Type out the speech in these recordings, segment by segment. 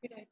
hepatitis.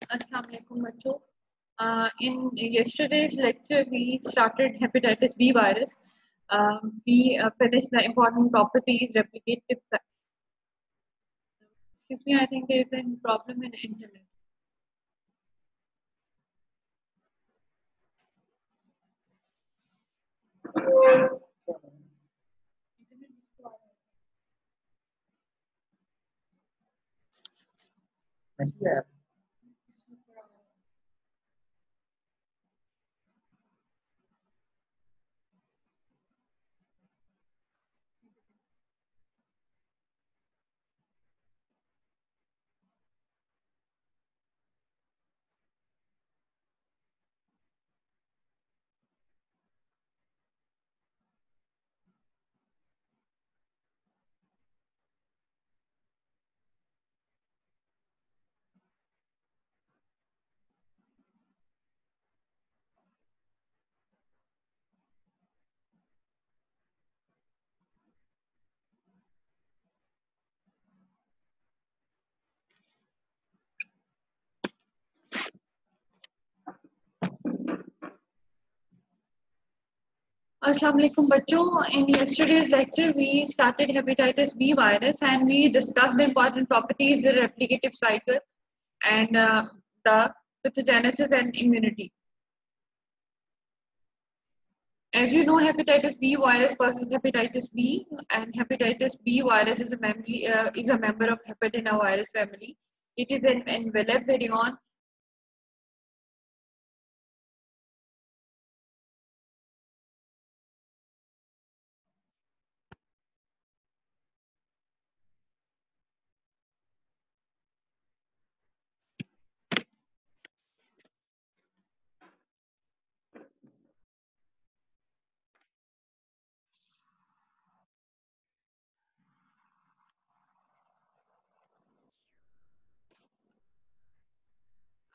Assalamu alaikum, bachcho. In yesterday's lecture, we started hepatitis B virus. We finished the important properties, replicative. Excuse me, I think there is a problem in internet. Yeah. Assalamu alaikum, bachcho. In yesterday's lecture, we started hepatitis B virus and we discussed the important properties, the replicative cycle, and the pathogenesis and immunity. As you know, hepatitis B virus causes hepatitis B, and hepatitis B virus is a member of hepatinovirus family. It is an enveloped virion.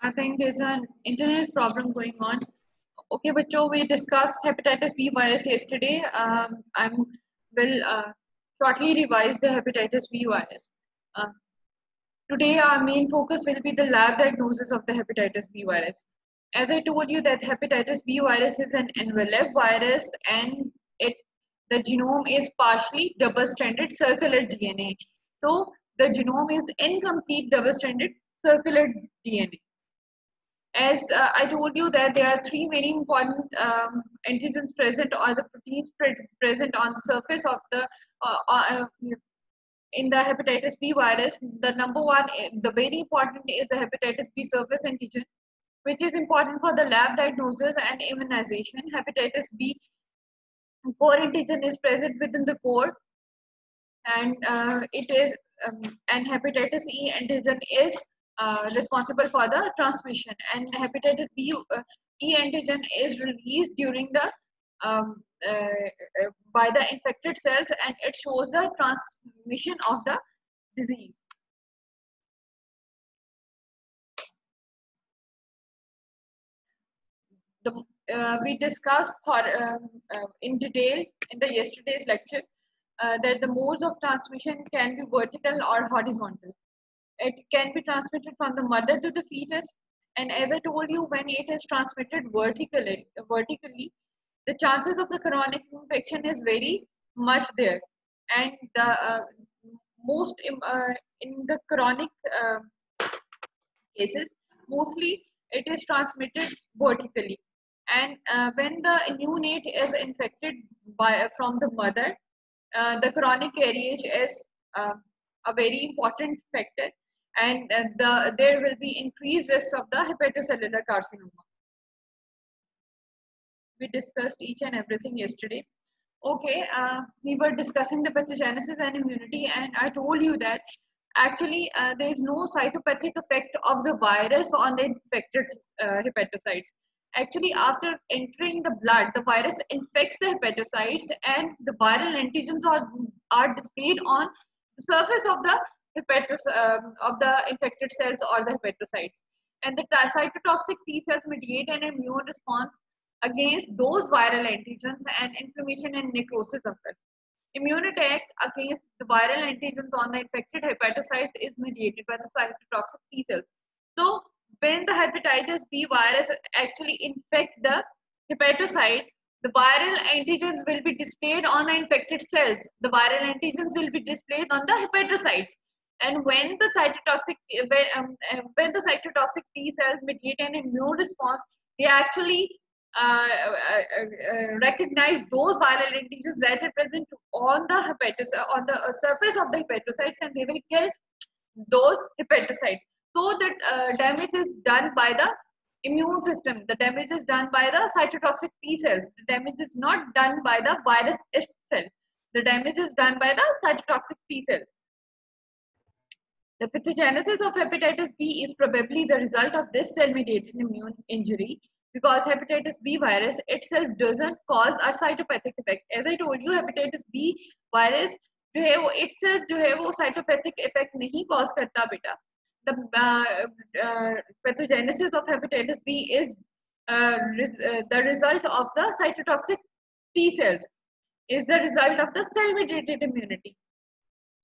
I think there's an internet problem going on. Okay, bachcho, we discussed hepatitis B virus yesterday. I will shortly revise the hepatitis B virus. Uh, Today, our main focus will be the lab diagnosis of the hepatitis B virus. As I told you that hepatitis B virus is an enveloped virus and the genome is partially double-stranded circular DNA. So the genome is incomplete double-stranded circular DNA. As I told you that there are three very important antigens present or the proteins present on the surface of the in the hepatitis B virus. The number one, the very important is the hepatitis B surface antigen, which is important for the lab diagnosis and immunization. Hepatitis B core antigen is present within the core, and it is and hepatitis E antigen is responsible for the transmission, and hepatitis B E antigen is released during the um, by the infected cells, and it shows the transmission of the disease. We discussed in detail in the yesterday's lecture that the modes of transmission can be vertical or horizontal. It can be transmitted from the mother to the fetus, and as I told you, when it is transmitted vertically, the chances of the chronic infection is very much there, and the most in the chronic cases, mostly it is transmitted vertically. And when the neonate is infected from the mother, the chronic carriage is a very important factor, and there will be increased risk of the hepatocellular carcinoma. We discussed each and everything yesterday. Okay, we were discussing the pathogenesis and immunity, and I told you that actually there is no cytopathic effect of the virus on the infected hepatocytes. Actually, after entering the blood, the virus infects the hepatocytes, and the viral antigens are displayed on the surface of the of the infected cells or the hepatocytes. And the cytotoxic T cells mediate an immune response against those viral antigens, and inflammation and necrosis occurs. Immune attack against the viral antigens on the infected hepatocytes is mediated by the cytotoxic T cells. So when the hepatitis B virus actually infect the hepatocytes, the viral antigens will be displayed on the infected cells. The viral antigens will be displayed on the hepatocytes. And when the cytotoxic T cells mediate an immune response, they actually recognize those viral antigens that are present on the on the surface of the hepatocytes, and they will kill those hepatocytes. So that damage is done by the immune system. The damage is done by the cytotoxic T cells. The damage is not done by the virus itself. The damage is done by the cytotoxic T cells. The pathogenesis of hepatitis B is probably the result of this cell-mediated immune injury, because hepatitis B virus itself doesn't cause a cytopathic effect. As I told you, hepatitis B virus जो है वो itself जो है वो cytopathic effect नहीं cause करता बेटा. The pathogenesis of hepatitis B is the result of the cytotoxic T cells, is the result of the cell-mediated immunity.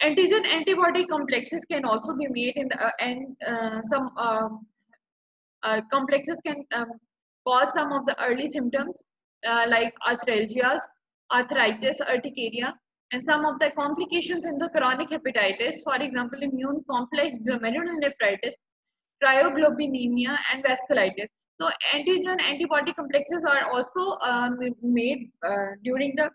Antigen antibody complexes can also be made in the some complexes can cause some of the early symptoms like arthralgias, arthritis, urticaria, and some of the complications in the chronic hepatitis, for example, immune complex glomerulonephritis, cryoglobulinemia, and vasculitis. So antigen antibody complexes are also made during the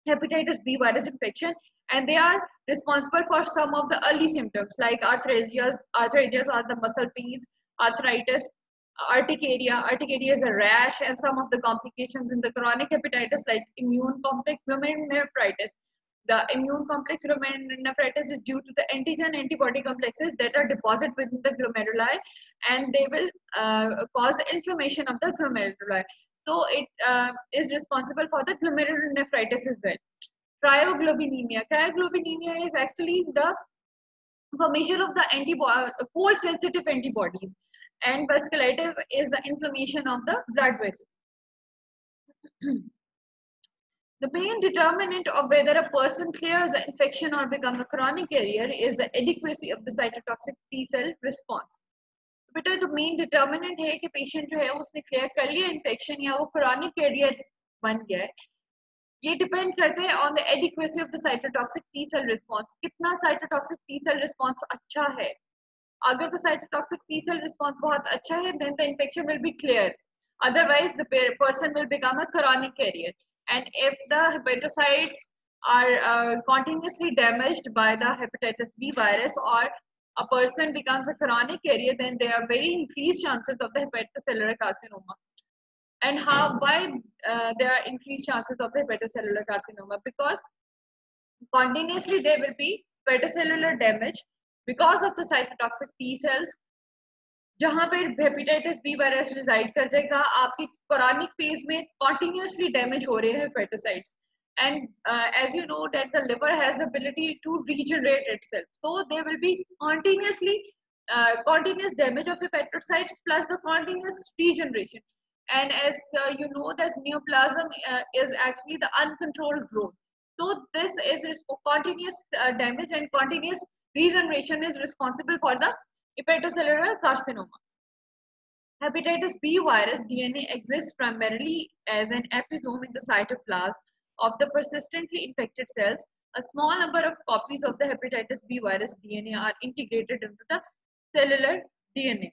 hepatitis B virus infection, and they are responsible for some of the early symptoms like arthralgias. Arthralgias are the muscle pains, arthritis, urticaria. Urticaria is a rash, and some of the complications in the chronic hepatitis like immune complex glomerulonephritis. The immune complex glomerulonephritis is due to the antigen antibody complexes that are deposited within the glomeruli, and they will cause the inflammation of the glomeruli. So it is responsible for the glomerulonephritis as well. Cryoglobulinemia. Cryoglobulinemia is actually the formation of the cold sensitive antibodies, and vasculitis is the inflammation of the blood vessels. The main determinant of whether a person clears the infection or becomes a chronic carrier is the adequacy of the cytotoxic T cell response. बेटा जो main determinant है कि patient जो है उसने clear कर लिया infection या वो क्रोनिक कैरियर बन गया है, ये डिपेंड करते हैं on the adequacy of the cytotoxic T cell response. कितना साइटोटॉक्सिक टी सेल रिस्पांस अच्छा है. अगर तो साइटोटॉक्सिक टी सेल रिस्पांस बहुत अच्छा है, then the infection will be clear. Otherwise, the person will become a chronic carrier. And if the hepatocytes are continuously damaged by the hepatitis B virus, or a person becomes a chronic carrier, then there are very increased chances of the hepatocellular carcinoma. And why there are increased chances of the hepatocellular carcinoma? Because continuously there will be hepatocellular damage because of the cytotoxic T cells. जहाँ पे hepatitis B virus resided कर जाएगा, आपकी chronic phase में continuously damage हो रहे हैं hepatocytes. And as you know that the liver has the ability to regenerate itself, so there will be continuous damage of hepatocytes plus the continuous regeneration. And as you know that neoplasm is actually the uncontrolled growth. So this is continuous damage and continuous regeneration is responsible for the hepatocellular carcinoma. Hepatitis B virus DNA exists primarily as an episome in the cytoplasm of the persistently infected cells. A small number of copies of the hepatitis B virus DNA are integrated into the cellular DNA.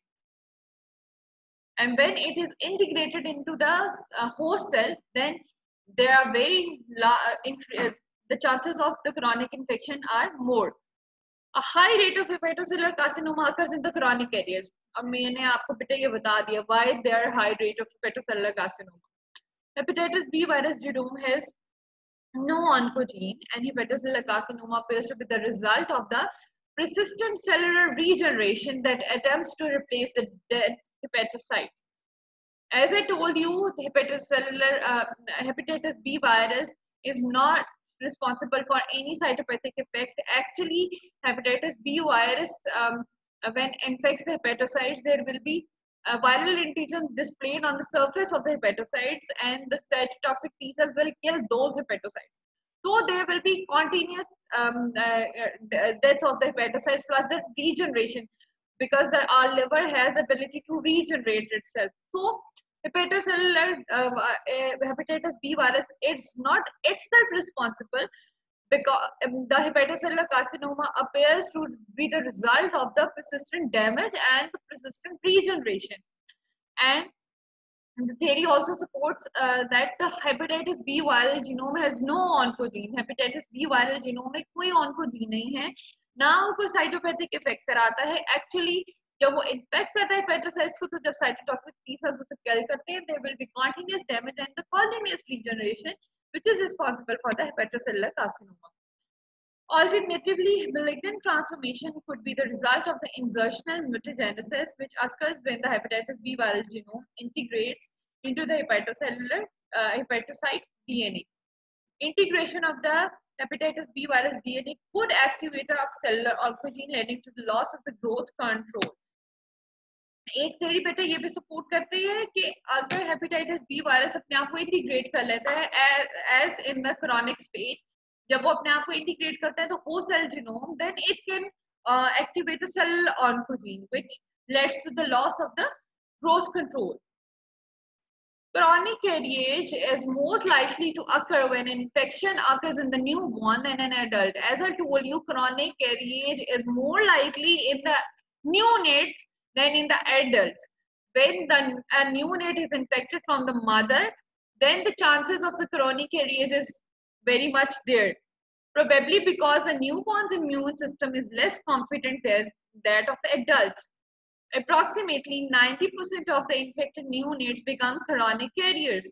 and when it is integrated into the host cell, then there are the chances of the chronic infection are more. A high rate of hepatocellular carcinoma occurs in the chronic areas. अब मैंने आपको बेटा ये बता दिया why there are high rate of hepatocellular carcinoma. Hepatitis B virus genome has no oncogene, and hepatocellular carcinoma appears to be the result of the persistent cellular regeneration that attempts to replace the dead hepatocytes. As I told you, the hepatitis B virus is not responsible for any cytopathic effect. Actually, hepatitis B virus, when infects the hepatocytes, there will be viral antigens displayed on the surface of the hepatocytes, and the cytotoxic T cells will kill those hepatocytes. So there will be continuous death of the hepatocytes plus the regeneration, because our liver has the ability to regenerate itself. So hepatocellular hepatitis B virus, it's not itself responsible, because the hepatocellular carcinoma appears to be the result of the persistent damage and the persistent regeneration. And the theory also supports that the hepatitis B viral genome has no oncogene. Hepatitis B viral genome में कोई oncogene नहीं है, ना कोई cytopathic effect कराता है. Actually, जब वो infect करता है hepatocytes को, तो जब cytotoxic T cells उसे kill करते हैं, there will be continuous damage and the continuous regeneration, which is responsible for the hepatocellular carcinoma. Alternatively, malignant transformation could be the result of the insertional mutagenesis, which occurs when the hepatitis B viral genome integrates into the hepatocyte DNA. Integration of the hepatitis B virus DNA could activate a cellular oncogene, leading to the loss of the growth control. एक theory बेटा ये भी support करती है कि अगर hepatitis B virus अपने आप को इंटीग्रेट कर लेता है as in the chronic stage, जब वो अपने आप को इंटीग्रेट करता है तो host cell genome, then it can activate the cell oncogene, which leads to the loss of the growth control. Chronic carriage is most likely to occur when infection occurs in the newborn than an adult. As I told you, chronic carriage is more likely in the neonates than in the adults. When a neonate is infected from the mother, then the chances of the chronic carriage is very much there. Probably because the newborn's immune system is less competent than that of the adults. Approximately 90% of the infected neonates become chronic carriers.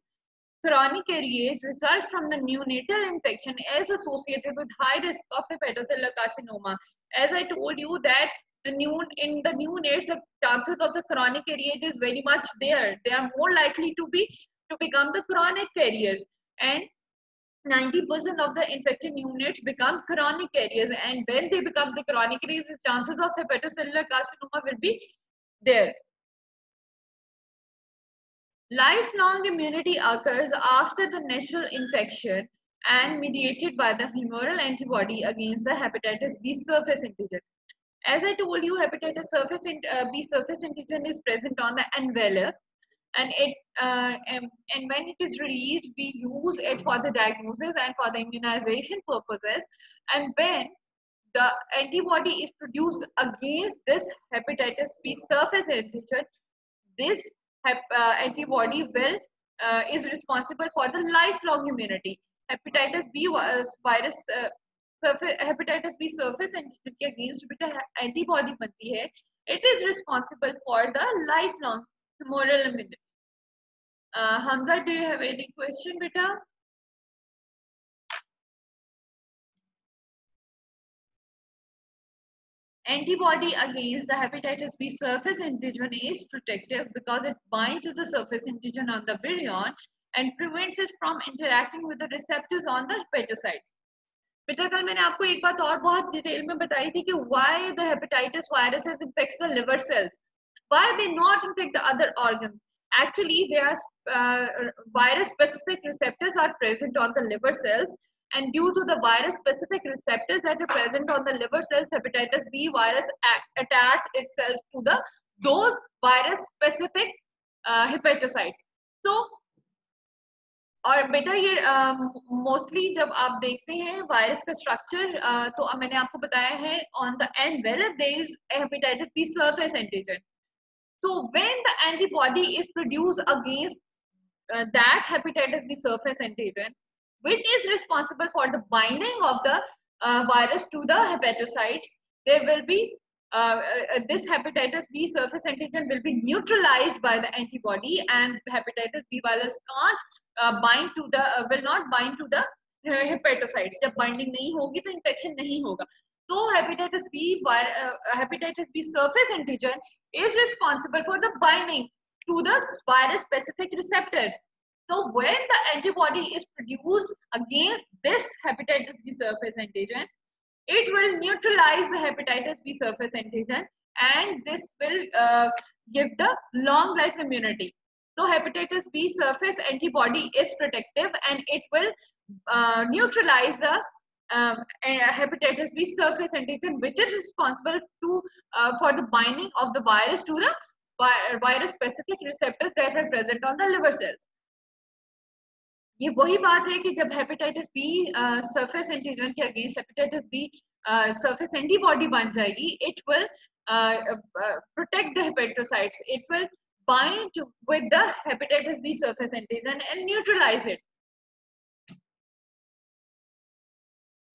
Chronic carriage results from the neonatal infection is associated with high risk of hepatocellular carcinoma. As I told you that in the neonates, the chances of the chronic carriage is very much there. They are more likely to become the chronic carriers, and 90% of the infected neonates become chronic carriers, and when they become the chronic carriers, the chances of hepatocellular carcinoma will be there. Lifelong immunity occurs after the natural infection and mediated by the humoral antibody against the hepatitis B surface antigen. As I told you, hepatitis B surface antigen is present on the envelope, and when it is released, we use it for the diagnosis and for the immunization purposes. And when the antibody is produced against this hepatitis B surface antigen, this antibody is responsible for the lifelong immunity. Hepatitis B virus hepatitis B surface antigen के against beta antibody बनती है. It is responsible for the lifelong humoral immunity. Hamza, do you have any question, beta? Antibody against the hepatitis B surface antigen is protective because it binds to the surface antigen on the virion and prevents it from interacting with the receptors on the hepatocytes. बेटा कल मैंने आपको एक बात और बहुत detail में बताई थी कि why the hepatitis viruses infects the liver cells. Why they not infect the other organs? Actually, there are virus-specific receptors are present on the liver cells, and due to the virus-specific receptors that are present on the liver cells, hepatitis B virus attach itself to those virus-specific hepatocytes. So, और बेटा ये mostly जब आप देखते हैं virus का structure, तो मैंने आपको बताया है on the envelope there is hepatitis B surface antigen. So when the antibody is produced against that hepatitis B surface antigen, which is responsible for the binding of the virus to the hepatocytes, there will be this hepatitis B surface antigen will be neutralized by the antibody, and hepatitis B virus can't bind to the will not bind to the hepatocytes. जब binding नहीं होगी तो infection नहीं होगा. So hepatitis B surface antigen is responsible for the binding to the virus specific receptors. So when the antibody is produced against this hepatitis B surface antigen, it will neutralize the hepatitis B surface antigen, and this will give the long life immunity. So hepatitis B surface antibody is protective, and it will neutralize the hepatitis B surface antigen, which is responsible for the binding of the virus to the virus specific receptors that are present on the liver cells. ये वही बात है कि जब hepatitis B surface antigen के against hepatitis B surface antibody बन जाएगी, it will protect the hepatocytes, it will bind with the hepatitis B surface antigen and neutralize it.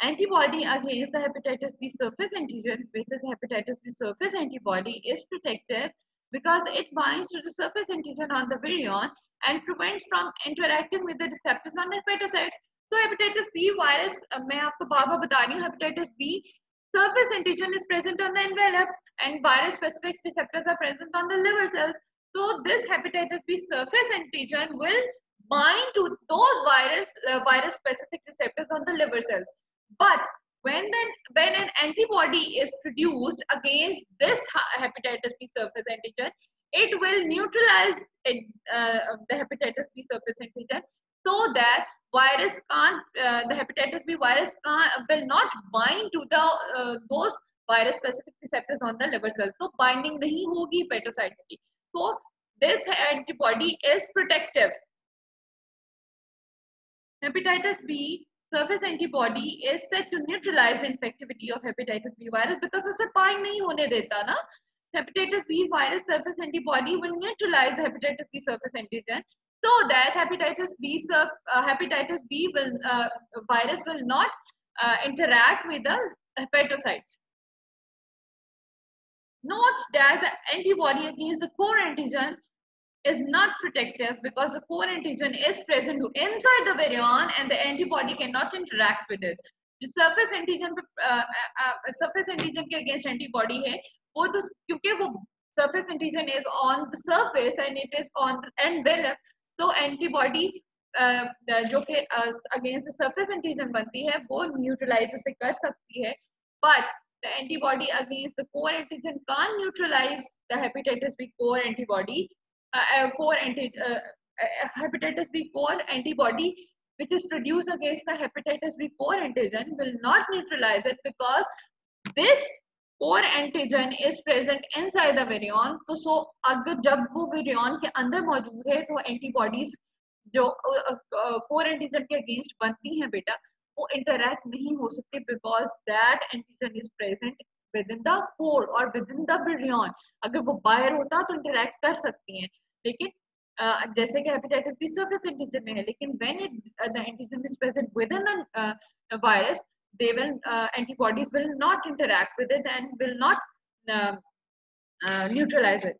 Antibody against the hepatitis B surface antigen, which is hepatitis B surface antibody, is protective because it binds to the surface antigen on the virion and prevents from interacting with the receptors on the hepatocytes. So hepatitis B virus, मैं आपको बार-बार बता रही हूँ, hepatitis B surface antigen is present on the envelope and virus specific receptors are present on the liver cells. So this hepatitis B surface antigen will bind to those virus specific receptors on the liver cells. But when an antibody is produced against this hepatitis B surface antigen, it will neutralize the hepatitis B surface antigen, so that the hepatitis B virus will not bind to those virus specific receptors on the liver cells. So binding nahi hogi hepatocytes ki. So this antibody is protective. Hepatitis B surface antibody is said to neutralize the infectivity of hepatitis B virus because उसे bind नहीं होने देता ना. Hepatitis B virus surface antibody will neutralize the hepatitis B surface antigen, so that hepatitis B virus will not interact with the hepatocytes. Note that the antibody against the core antigen is not protective because the core antigen is present inside the virion and the antibody cannot interact with it. जो surface antigen के against antibody है, वो जो क्योंकि वो surface antigen is on the surface and it is on the envelope, so antibody जो कि against the surface antigen बनती है, वो neutralize उसे कर सकती है, but the antibody against the core antigen can't neutralize the hepatitis B core antibody. Hepatitis B core antibody, which is produced against the hepatitis B core antigen, will not neutralize it because this core antigen is present inside the virion. So अगर जब वो virion के अंदर मौजूद है तो antibodies जो core antigen के against बनती हैं बेटा, वो interact नहीं हो सकती because that antigen is present within the core or within the virion. अगर वो बाहर होता तो interact कर सकती हैं, लेकिन जैसे कि hepatitis B surface antigen में है, लेकिन when the antigen is present within a virus, antibodies will not interact with it and will not neutralize it.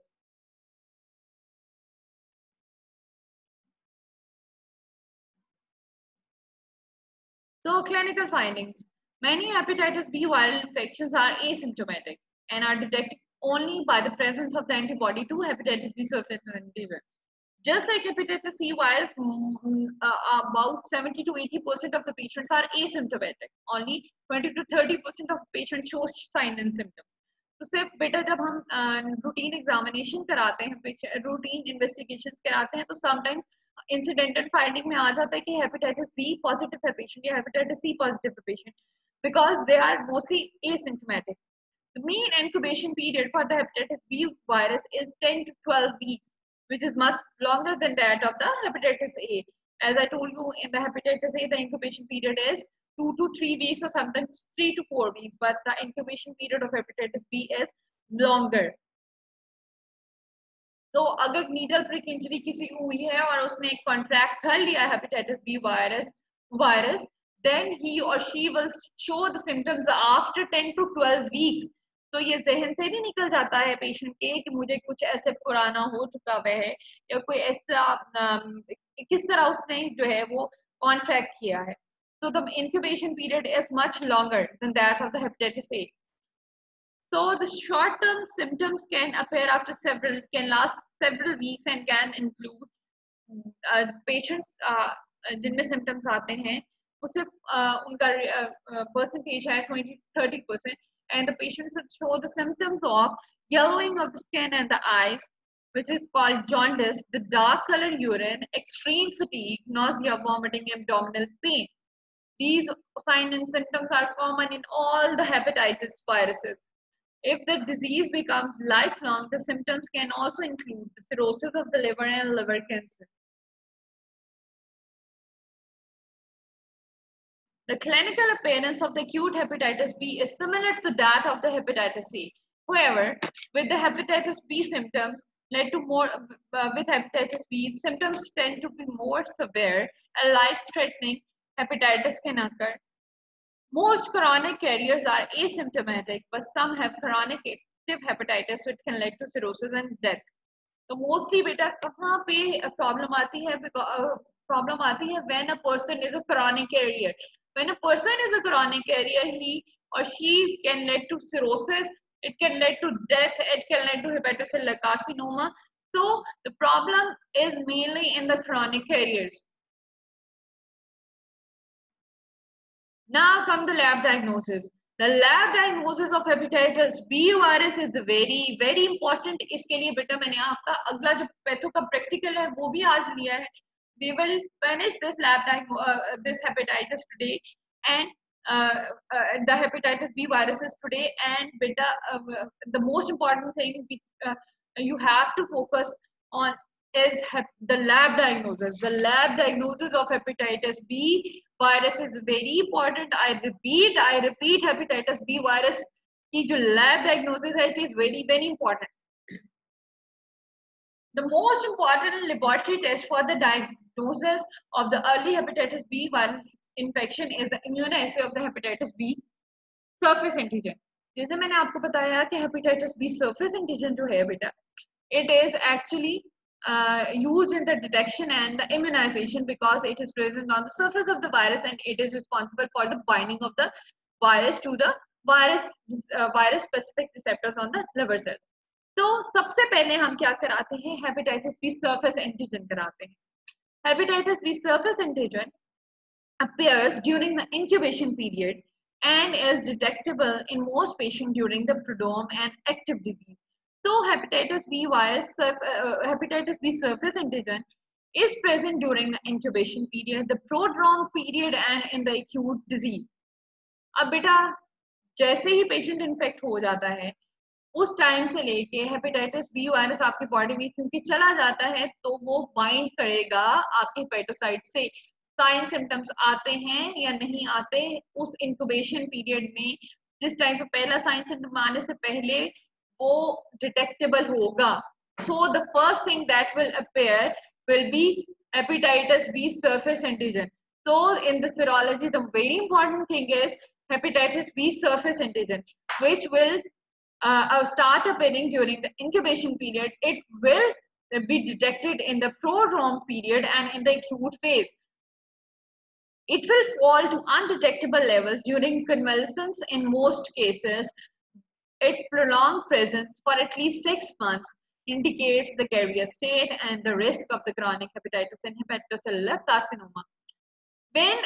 So clinical findings. Many hepatitis B viral infections are asymptomatic and are detected only by the presence of the antibody to hepatitis B surface antigen. Just like hepatitis C virus, about 70 to 80% of the patients are asymptomatic. Only 20 to 30% of patients show signs and symptoms. तो सिर्फ बेटा जब हम routine examination कराते हैं, routine investigations कराते हैं, तो समटाइम्स इंसिडेंटल फाइंडिंग में आ जाता है कि हेपेटाइटिस बी पॉजिटिव है पेशेंट या हेपेटाइटिस सी पॉजिटिव है patient, because they are mostly asymptomatic. The mean incubation period for the hepatitis B virus is 10 to 12 weeks, which is much longer than that of the hepatitis A. As I told you, in the hepatitis A, the incubation period is 2 to 3 weeks or sometimes 3 to 4 weeks, but the incubation period of hepatitis B is longer. तो अगर needle prick injury किसी को हुई है और उसने एक contract कर लिया hepatitis B virus then he or she will show the symptoms after 10 to 12 weeks. तो ये जहन से भी निकल जाता है पेशेंट के कि मुझे कुछ ऐसे पुराना हो चुका हुआ है या कोई ऐसा किस तरह उसने जो है वो कॉन्ट्रैक्ट किया है. So the incubation period is much longer than that of the hepatitis A. So the short-term symptoms can appear after can last several weeks and can include patients जिनमें symptoms आते हैं उससे उनका percentage है 20-30%, and the patients should show the symptoms of yellowing of the skin and the eyes, which is called jaundice, the dark color urine, extreme fatigue, nausea, vomiting, abdominal pain. These signs and symptoms are common in all the hepatitis viruses. If the disease becomes lifelong, the symptoms can also include the cirrhosis of the liver and liver cancer. The clinical appearance of the acute hepatitis B is similar to that of the hepatitis C. However, with the hepatitis B symptoms led to more with hepatitis B, symptoms tend to be more severe and life-threatening hepatitis can occur. Most chronic carriers are asymptomatic, but some have chronic active hepatitis, which can lead to cirrhosis and death. तो mostly बेटा कहाँ पे problem आती है? Problem आती है when a person is a chronic carrier. When a person is a chronic carrier, he or she can lead to cirrhosis, it can lead to death, it can lead to hepatocellular carcinoma. So the problem is mainly in the chronic carriers. Now come the lab diagnosis. The lab diagnosis of hepatitis B virus is very important. इसके लिए बेटा मैंने आपका अगला जो patho का practical है वो भी आज लिया है. We will finish this this hepatitis today and the hepatitis B viruses today. And beta, the most important thing you have to focus on is the lab diagnosis. The lab diagnosis of hepatitis B virus is very important. I repeat, hepatitis B virus की जो lab diagnosis है, it is very important. The most important laboratory test for the diagnosis of the early hepatitis B virus infection is the immunoassay of the hepatitis B surface antigen. जैसे मैंने आपको बताया कि hepatitis B surface antigen जो है बेटा, it is actually used in the detection and the immunization because it is present on the surface of the virus and it is responsible for the binding of the virus to the virus specific receptors on the liver cells. तो सबसे पहले हम क्या कराते हैं? Hepatitis B surface antigen कराते हैं. Hepatitis B surface antigen appears during the incubation period and is detectable in most patients during the prodrome and active disease. So hepatitis B surface antigen is present during the incubation period, the prodrome period and in the acute disease. अब बेटा जैसे ही patient infect हो जाता है उस time से लेके hepatitis B virus आपकी बॉडी में क्योंकि चला जाता है तो वो बाइंड करेगा आपके हेपेटोसाइट से. साइन सिम्टम्स आते हैं या नहीं आते उस इंक्यूबेशन पीरियड में, जिस टाइम पे पहला साइन सिम्टम आने से पहले वो डिटेक्टेबल होगा. So the first thing that will appear will be hepatitis B surface antigen. So in the serology, the very important thing is hepatitis B surface antigen, which will start appearing during the incubation period. It will be detected in the prodrome period and in the acute phase. It will fall to undetectable levels during convalescence in most cases. Its prolonged presence for at least 6 months indicates the carrier state and the risk of the chronic hepatitis and hepatocellular carcinoma. When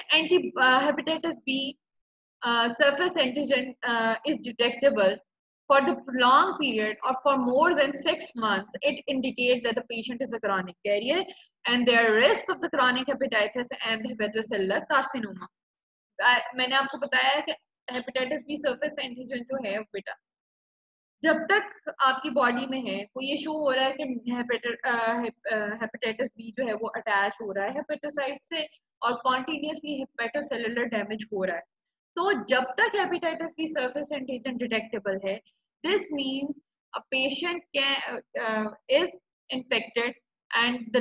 hepatitis B surface antigen is detectable for the prolonged period or for more than 6 months, it indicates that the patient is a chronic carrier and their risk of the chronic hepatitis and hepatocellular carcinoma. मैंने आपको बताया कि hepatitis B surface antigen जो है बेटा, जब तक आपकी बॉडी में है वो ये शो हो रहा है कि हेपेटाइटिस बी जो है वो अटैच हो रहा है हेपेटोसाइट से और कॉन्टिन्यूसली हेपेटोसेलुलर डैमेज हो रहा है. तो जब तक hepatitis B surface antigen detectable है, this means a patient is infected, and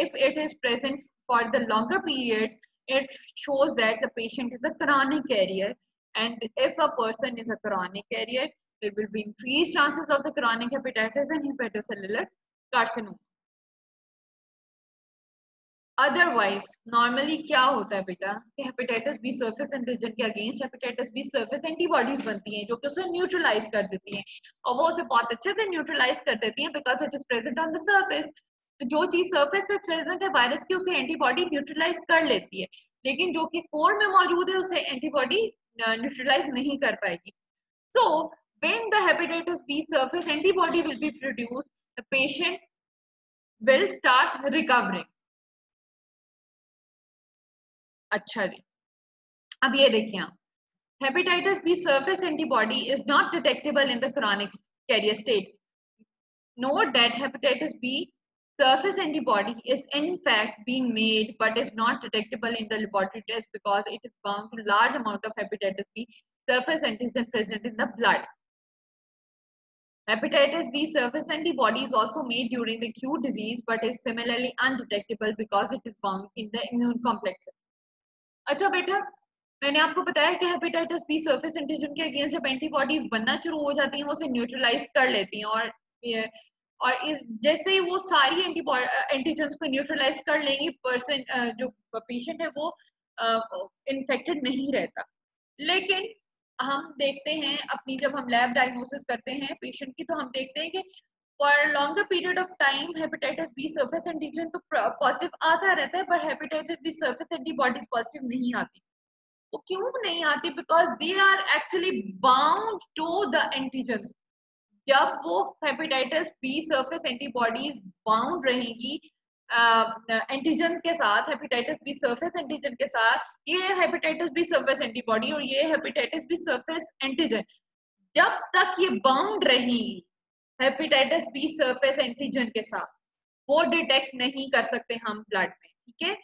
if it is present for the longer period, it shows that the patient is a chronic carrier. And if a person is a chronic carrier, there will be increased chances of the chronic hepatitis and hepatocellular carcinoma. Otherwise normally क्या होता है बेटा कि hepatitis B surface antigen के against hepatitis B surface antibodies बनती हैं जो कि उसे न्यूट्रलाइज कर देती हैं, और वो उसे बहुत अच्छे से न्यूट्रलाइज कर देती हैं because it is present on the surface. तो जो चीज सरफेस पे प्रेजेंट है वायरस की, उसे एंटीबॉडी न्यूट्रलाइज कर लेती है, लेकिन जो कि कोर में मौजूद है उसे एंटीबॉडी न्यूट्रलाइज नहीं कर पाएगी। So when the hepatitis B surface antibody will be produced, the patient will start recovering. अच्छा जी, अब ये देखिए आप, hepatitis B surface antibody is not detectable in the chronic carrier state. Note that hepatitis B surface antibody is in fact being made but is not detectable in the laboratory test because it is bound to large amount of hepatitis B surface antigen present in the blood. Hepatitis B surface antibody is also made during the acute disease but is similarly undetectable because it is bound in the immune complexes. अच्छा बेटा, मैंने आपको बताया कि hepatitis B surface antigen के against जब antibodies बनना शुरू हो जाती हैं वो उसे न्यूट्रलाइज कर लेती हैं, और जैसे ही वो सारी एंटीजन्स को न्यूट्रलाइज कर लेंगी, पर्सन जो पेशेंट है वो इन्फेक्टेड नहीं रहता। लेकिन हम देखते हैं अपनी, जब हम लैब डायग्नोसिस करते हैं पेशेंट की, तो हम देखते हैं कि for longer period of time hepatitis B surface antigen तो पॉजिटिव आता रहता है, पर hepatitis B surface antibodies positive नहीं आती। वो क्यों नहीं आती? Because they are actually bound to the antigens. जब वो hepatitis B surface antibodies bound रहेंगी एंटीजन के साथ, हेपेटाइटिस बी सरफेस एंटीजन के साथ, ये हेपेटाइटिस बी सरफेस एंटीबॉडी और ये हेपेटाइटिस बी सरफेस एंटीजन, जब तक ये बाउंड रहेंगी हेपेटाइटिस बी सरफेस एंटीजन के साथ, वो डिटेक्ट नहीं कर सकते हम ब्लड में, ठीक है।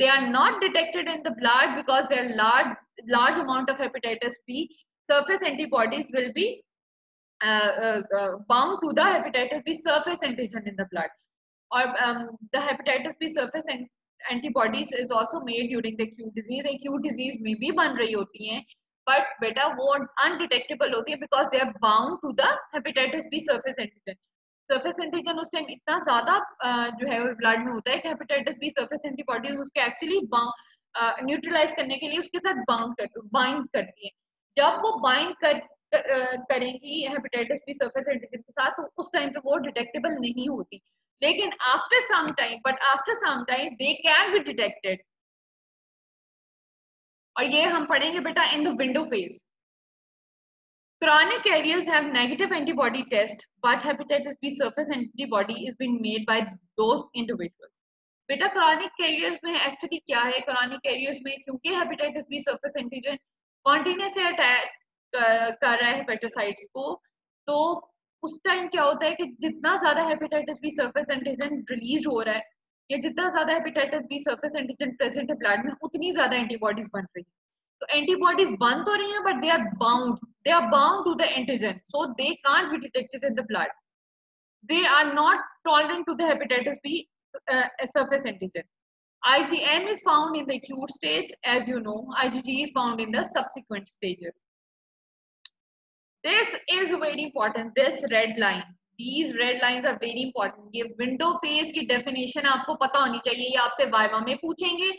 They are not detected in the blood because their large amount of hepatitis B surface antibodies will be bound to the hepatitis B surface antigen in the blood. Or the hepatitis B surface antibodies is also made during the acute disease. Acute disease में भी बन रही होती हैं, but बेटा वो undetectable होती है because they are bound to the hepatitis B surface antigen. Surface antigen उस टाइम इतना ज्यादा जो है ब्लड में होता है कि हेपेटाइटिस बी सरफेस एंटीबॉडी उसके एक्चुअली न्यूट्रलाइज करने के लिए उसके साथ बाइंड करती है। जब वो बाइंड करेंगी हेपेटाइटिस बी सरफेस एंटीजन के साथ, तो उस टाइम पे वो डिटेक्टेबल नहीं होती, लेकिन after some time they can be detected, और ये हम पढ़ेंगे बेटा in the window phase. Chronic carriers have negative antibody test, but hepatitis B surface antibody is being made by those individuals. बेटा chronic carriers में एक्चुअली क्या है? chronic carriers में क्योंकि hepatitis B surface antigen continuously attack कर रहा है hepatocytes को, तो उस टाइम क्या होता है कि जितना ज्यादा hepatitis B surface antigen release हो रहा है या जितना ज्यादा hepatitis B surface antigen present है ब्लड में, उतनी ज्यादा एंटीबॉडीज बन रही है। तो एंटीबॉडीज बन तो रही हैं, but they are bound to the antigen, so they can't be detected in the blood. They are not tolerant to the hepatitis B surface antigen. IgM is found in the acute stage, as you know. IgG is found in the subsequent stages. This is very important. This red line, these red lines are very important. ये window phase की definition आपको पता होनी चाहिए। ये आपसे viva में पूछेंगे,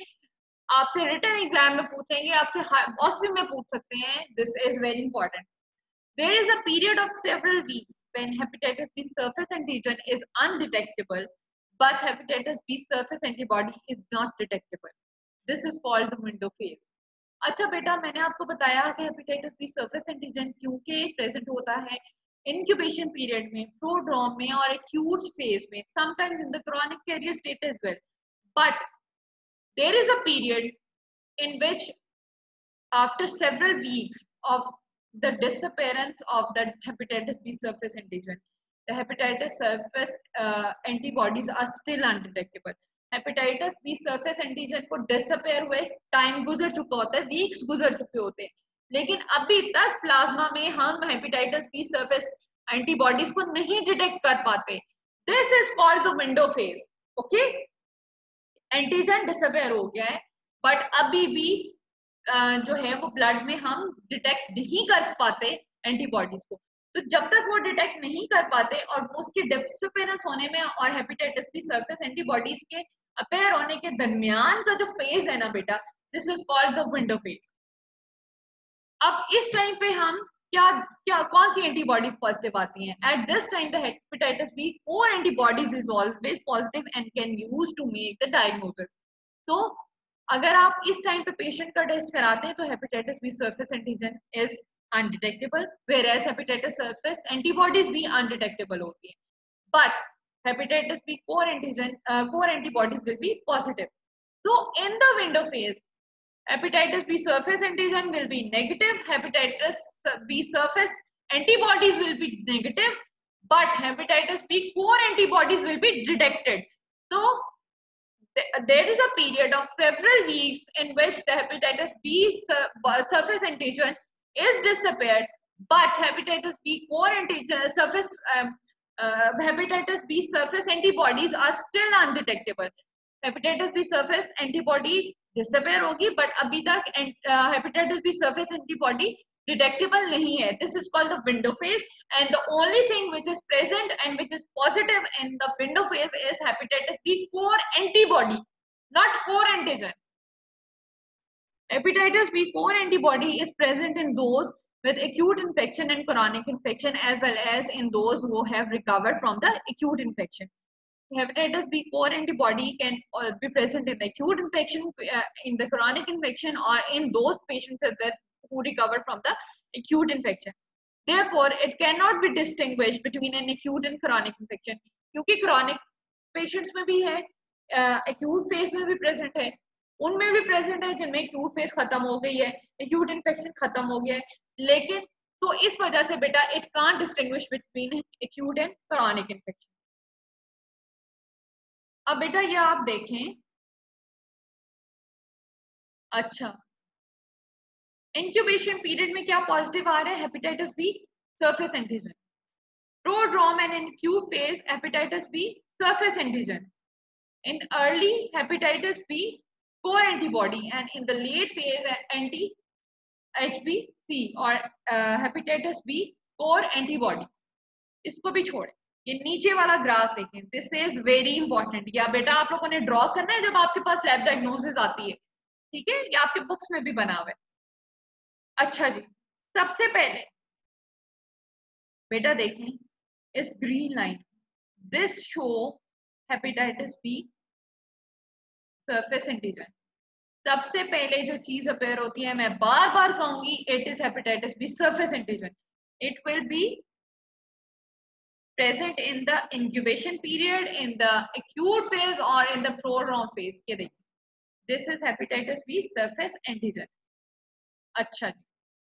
आपसे रिटन एग्जाम में पूछेंगे, आपसे ऑस्पी में पूछ सकते हैं। This is very important. There is a period of several weeks when hepatitis B surface antigen is undetectable but hepatitis B surface antibody is not detectable. This is called the window phase. अच्छा बेटा, मैंने आपको बताया कि hepatitis B surface antigen क्योंकि present होता है incubation period में, प्रोड्रोम में और एक्यूट फेज में, sometimes in the chronic carrier state as well, but there is a period in which after several weeks of the disappearance of the hepatitis B surface antigen, the hepatitis surface antibodies are still undetectable. Hepatitis B surface antigen को disappear हुए time गुजर चुका होता है, weeks गुजर चुके होते हैं, लेकिन अभी तक प्लाज्मा में हम hepatitis B surface antibodies को नहीं डिटेक्ट कर पाते। This is called the window phase. Okay, antigen disappear हो गया है, बट अभी भी जो है वो ब्लड में हम डिटेक्ट नहीं कर पाते एंटीबॉडीज को. तो जब तक वो डिटेक्ट नहीं कर पाते और वो उसके डिसअपियरेंस होने में और हेपेटाइटिस बी सरफेस एंटीबॉडीज के अपेयर होने के दरमियान का जो फेज है ना बेटा, this is called the window phase. अब इस टाइम पे हम क्या क्या कौन सी एंटीबॉडीज पॉजिटिव आती हैं? At this time the hepatitis B core antibodies is always positive and can use to make the diagnosis. तो अगर आप इस टाइम पे पेशेंट का टेस्ट कराते हैं तो hepatitis B surface antigen is undetectable, whereas hepatitis surface antibodies भी अनडिटेक्टेबल होती है. But hepatitis B core antigen, core antibodies will be positive. So in the window phase, hepatitis B surface antigen will be negative, hepatitis B surface antibodies will be negative, but hepatitis B core antibodies will be detected. So there is a period of several weeks in which the hepatitis B surface antigen is disappeared, but hepatitis B core antigen surface hepatitis B surface antibodies are still undetectable. Hepatitis B surface antibody disappear होगी, but अभी तक hepatitis B surface antibody detectable nahi hai. This is called the window phase, and the only thing which is present and which is positive in the window phase is hepatitis B core antibody, not core antigen. Hepatitis B core antibody is present in those with acute infection and chronic infection, as well as in those who have recovered from the acute infection. Hepatitis B core antibody can be present in the acute infection, in the chronic infection, or in those patients as well who recover from the acute infection. Therefore, it cannot be distinguished between an acute and chronic infection. क्योंकि chronic patients में भी है, acute phase में भी present है, उनमें भी present है जिनमें एक्यूट फेज खत्म हो गई है, एक्यूट इन्फेक्शन खत्म हो गया है, लेकिन तो इस वजह से बेटा it can't distinguish between acute and chronic infection. अब बेटा ये आप देखें, अच्छा इंक्यूबेशन पीरियड में क्या पॉजिटिव आ रहा है? Hepatitis B surface antigen. Prodrome and incubation phase hepatitis B surface antigen. In early hepatitis B core antibody, and in the late phase anti-HBC or hepatitis B core antibodies. इसको भी छोड़े, ये नीचे वाला ग्राफ देखें, दिस इज वेरी इंपॉर्टेंट. या बेटा आप लोगों ने ड्रॉ करना है जब आपके पास लैब डायग्नोसिस आती है, ठीक है, ये आपके बुक्स में भी बना हुआ है. अच्छा जी, सबसे पहले बेटा देखें इस green line, this show hepatitis B surface antigen. सबसे पहले जो चीज अपेयर होती है, मैं बार बार कहूंगी, it is hepatitis B surface antigen. It will be present in the incubation period, in the acute phase or in the prodrome phase. ये देखिए, this is hepatitis B surface antigen. अच्छा जी,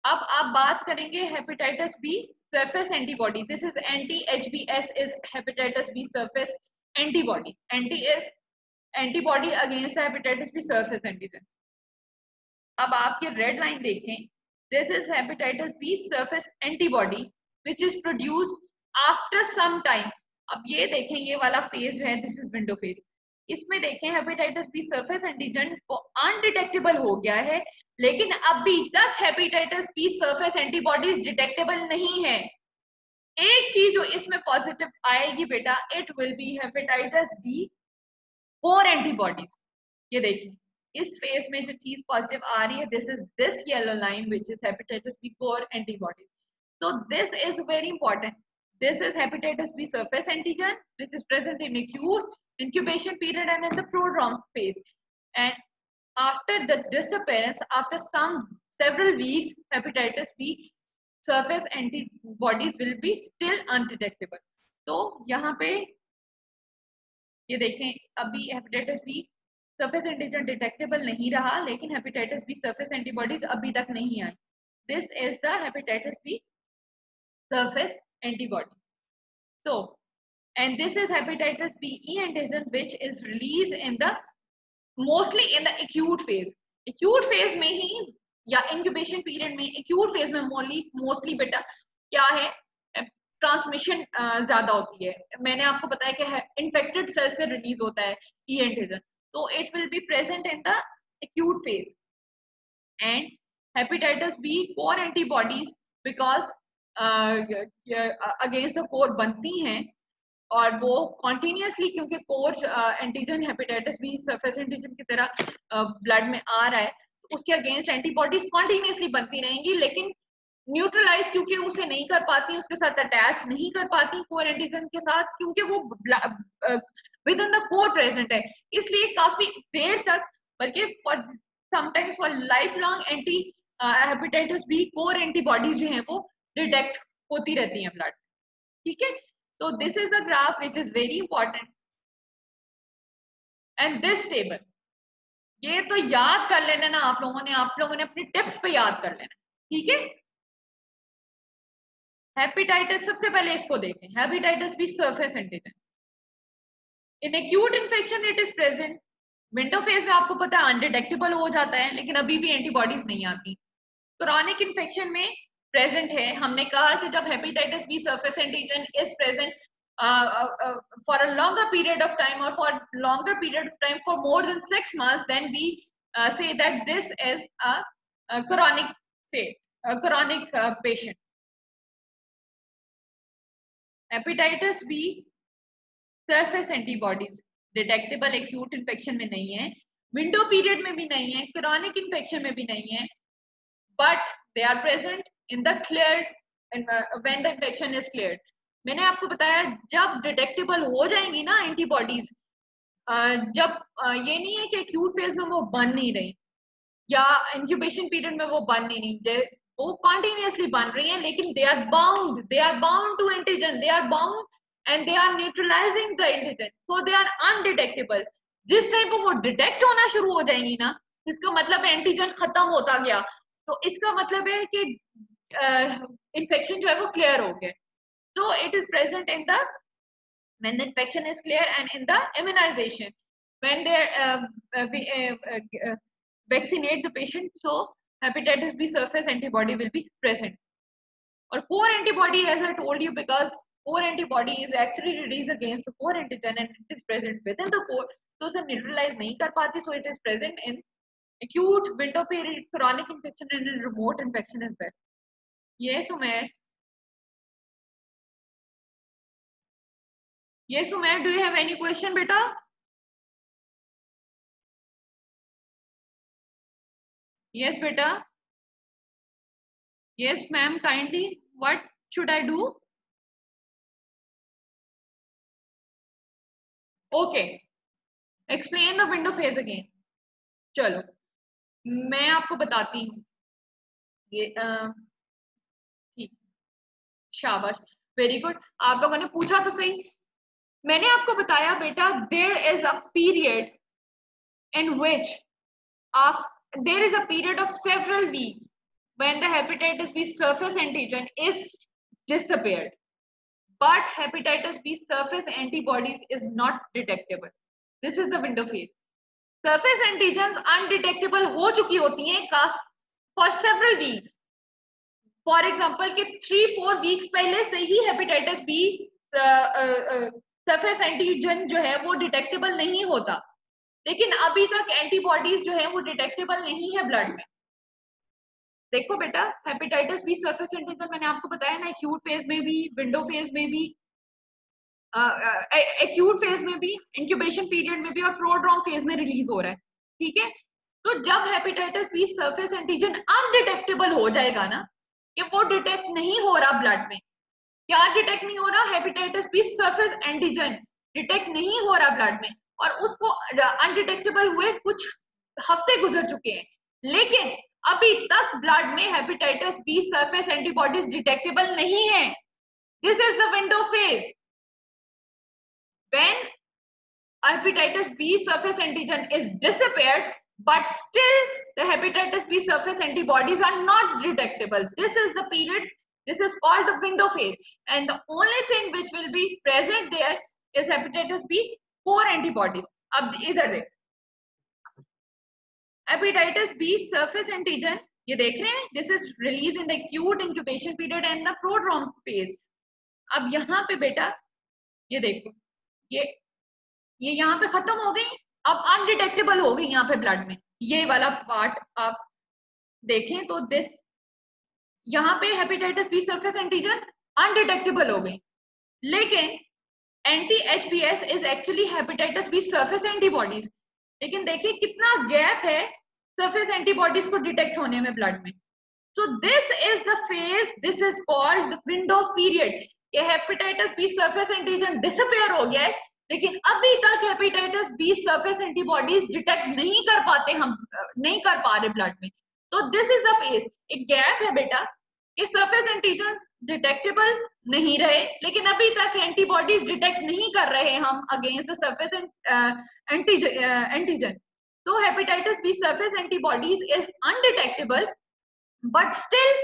अब आप बात करेंगे hepatitis B surface antibody. This is anti-HBS is hepatitis B surface antibody. Anti is antibody against the hepatitis B surface antigen. अब आपके red line देखें, this is hepatitis B surface antibody which is produced after some time. अब ये देखें, ये वाला phase जो है दिस इज विंडो फेज. इसमें देखें hepatitis B surface antigen undetectable हो गया है, लेकिन अभी तक hepatitis B surface antibodies detectable नहीं है. एक चीज जो इसमें पॉजिटिव आएगी बेटा, it will be hepatitis B core antibodies. ये देखिए इस फेज में जो चीज पॉजिटिव आ रही है, this is this yellow line which is hepatitis B core antibodies. So this is very important. This is hepatitis B surface antigen which is present in acute incubation period and in the prodrome phase. And after the disappearance, after several weeks, hepatitis B surface antibodies will be still undetectable. तो यहाँ पे ये देखें, अभी hepatitis B surface antigen detectable नहीं रहा, लेकिन hepatitis B surface antibodies अभी तक नहीं आई. This is the hepatitis B surface antibody. So, and this is hepatitis B E antigen which is released in the mostly in the acute phase. Acute phase में ही या incubation period में, acute phase में mostly बेटा क्या है, transmission ज्यादा होती है। मैंने आपको बताया कि इन्फेक्टेड सेल से रिलीज होता है ई एंटीजन, तो it will be present in the acute phase. And hepatitis B core antibodies because against the core बनती हैं और वो कॉन्टिन्यूसली, क्योंकि core antigen hepatitis B surface antigen की तरह ब्लड में आ रहा है, तो उसके अगेंस्ट एंटीबॉडीज कॉन्टिन्यूसली बनती रहेंगी, लेकिन न्यूट्रलाइज क्योंकि उसे नहीं कर पाती, उसके साथ अटैच नहीं कर पाती कोर एंटीजन के साथ, क्योंकि वो within the core present है, इसलिए काफी देर तक, बल्कि for sometimes for life long anti hepatitis B core antibodies जो हैं वो डिटेक्ट होती रहती हैं ब्लड। ठीक है, तो this is the graph which is very important and this table, ये तो याद कर लेना ना आप लोगों ने अपनी टिप्स पे याद कर लेना। ठीक है, हेपेटाइटिस, सबसे पहले इसको देखें, hepatitis B surface antigen in acute infection it is present, window phase में आपको पता है अनडिटेक्टेबल हो जाता है, लेकिन अभी भी एंटीबॉडीज नहीं आती। क्रॉनिक इन्फेक्शन में प्रेजेंट है, हमने कहा कि जब hepatitis B surface antigen is present for a longer period of time or for longer period of time for more than 6 months, then we say that this is a chronic state, a chronic patient. Hepatitis B surface antibodies detectable acute infection में नहीं है, window period में भी नहीं है, chronic infection में भी नहीं है, but they are present in the cleared when the infection is cleared. मैंने आपको बताया जब डिटेक्टेबल हो जाएंगी ना एंटीबॉडीज, जब ये नहीं है कि एक्यूट फेज में वो बन नहीं रही या इंक्यूबेशन पीरियड में वो बन नहीं रही, वो कॉन्टिन्यूसली बन रही है, लेकिन they are bound to antigen, they are bound and they are neutralizing the antigen, so they are undetectable. जिस टाइम पर वो डिटेक्ट होना शुरू हो जाएंगी ना, इसका मतलब एंटीजन खत्म होता गया, तो इसका मतलब है कि इन्फेक्शन जो है वो क्लियर हो गया। So it is present in the when the infection is clear and in the immunization when they vaccinate the patient, so hepatitis B surface antibody will be present. Or core antibody, as I told you, because core antibody is actually released against the core antigen and it is present within the core, so उसे neutralize नहीं कर पाती, so it is present in acute, window period, chronic infection and in remote infection as well. Yes, Umair. Yes, Umair, do you have any question, beta? Yes, beta. Yes, ma'am, kindly. What should I do? Okay. Explain the window phase again. चलो मैं आपको बताती हूँ ये ठीक, शाबाश, very good, आप लोगों ने पूछा तो सही। मैंने आपको बताया बेटा there is a period in which there is a period of several weeks when the hepatitis B surface antigen is disappeared, but hepatitis B surface antibodies is not detectable. This is the window phase. Surface antigen undetectable हो चुकी होती हैं for several weeks, for example कि 3-4 weeks पहले से ही hepatitis B surface antigen जो है वो डिटेक्टेबल नहीं होता, लेकिन अभी तक एंटीबॉडीज जो है वो डिटेक्टेबल नहीं है ब्लड में। देखो बेटा हेपेटाइटिस बी सरफेस एंटीजन मैंने आपको बताया ना, एक्यूट फेज में भी, विंडो फेज में भी, एक्यूट फेज में भी, इंक्यूबेशन पीरियड में भी और प्रोड्रोम फेज में रिलीज हो रहा है। ठीक है, तो जब hepatitis B surface antigen undetectable हो जाएगा ना, कि वो डिटेक्ट नहीं हो रहा ब्लड में, क्या डिटेक्ट नहीं हो रहा, hepatitis B surface antigen detect नहीं हो रहा ब्लड में, और उसको अनडिटेक्टेबल हुए कुछ हफ्ते गुजर चुके हैं, लेकिन अभी तक ब्लड में hepatitis B surface antibodies detectable नहीं है। This is the window phase when hepatitis B surface antigen is disappeared, but still the hepatitis B surface antibodies are not detectable. This is the period, this is called the window phase, and the only thing which will be present there is hepatitis B core antibodies. अब इधर देख, hepatitis B surface antigen ये देख रहे हैं, this is released in the acute incubation period and the prodrome phase. अब यहाँ पे बेटा ये देखो, ये ये यहाँ पे खत्म हो गई, अब अनडिटेक्टेबल हो गई यहाँ पे ब्लड में। ये वाला पार्ट आप देखें तो दिस, यहाँ पे hepatitis B surface antigen undetectable हो गई, लेकिन anti HBs is actually hepatitis B surface antibodies. लेकिन देखिए कितना गैप है सरफेस एंटीबॉडीज को डिटेक्ट होने में ब्लड में। So this is the phase, this is called the window period। ये hepatitis B surface antigen disappear हो गया है, लेकिन अभी तक hepatitis B surface antibodies detect नहीं कर पाते, हम नहीं कर पा रहे ब्लड में। तो दिस इज द फेज, एक गैप है बेटा, ये सरफेस एंटीजन डिटेक्टेबल नहीं रहे, लेकिन अभी तक एंटीबॉडीज डिटेक्ट नहीं कर रहे हम अगेंस्ट द सरफेस एंटीजन। तो hepatitis B surface antibodies is undetectable, but still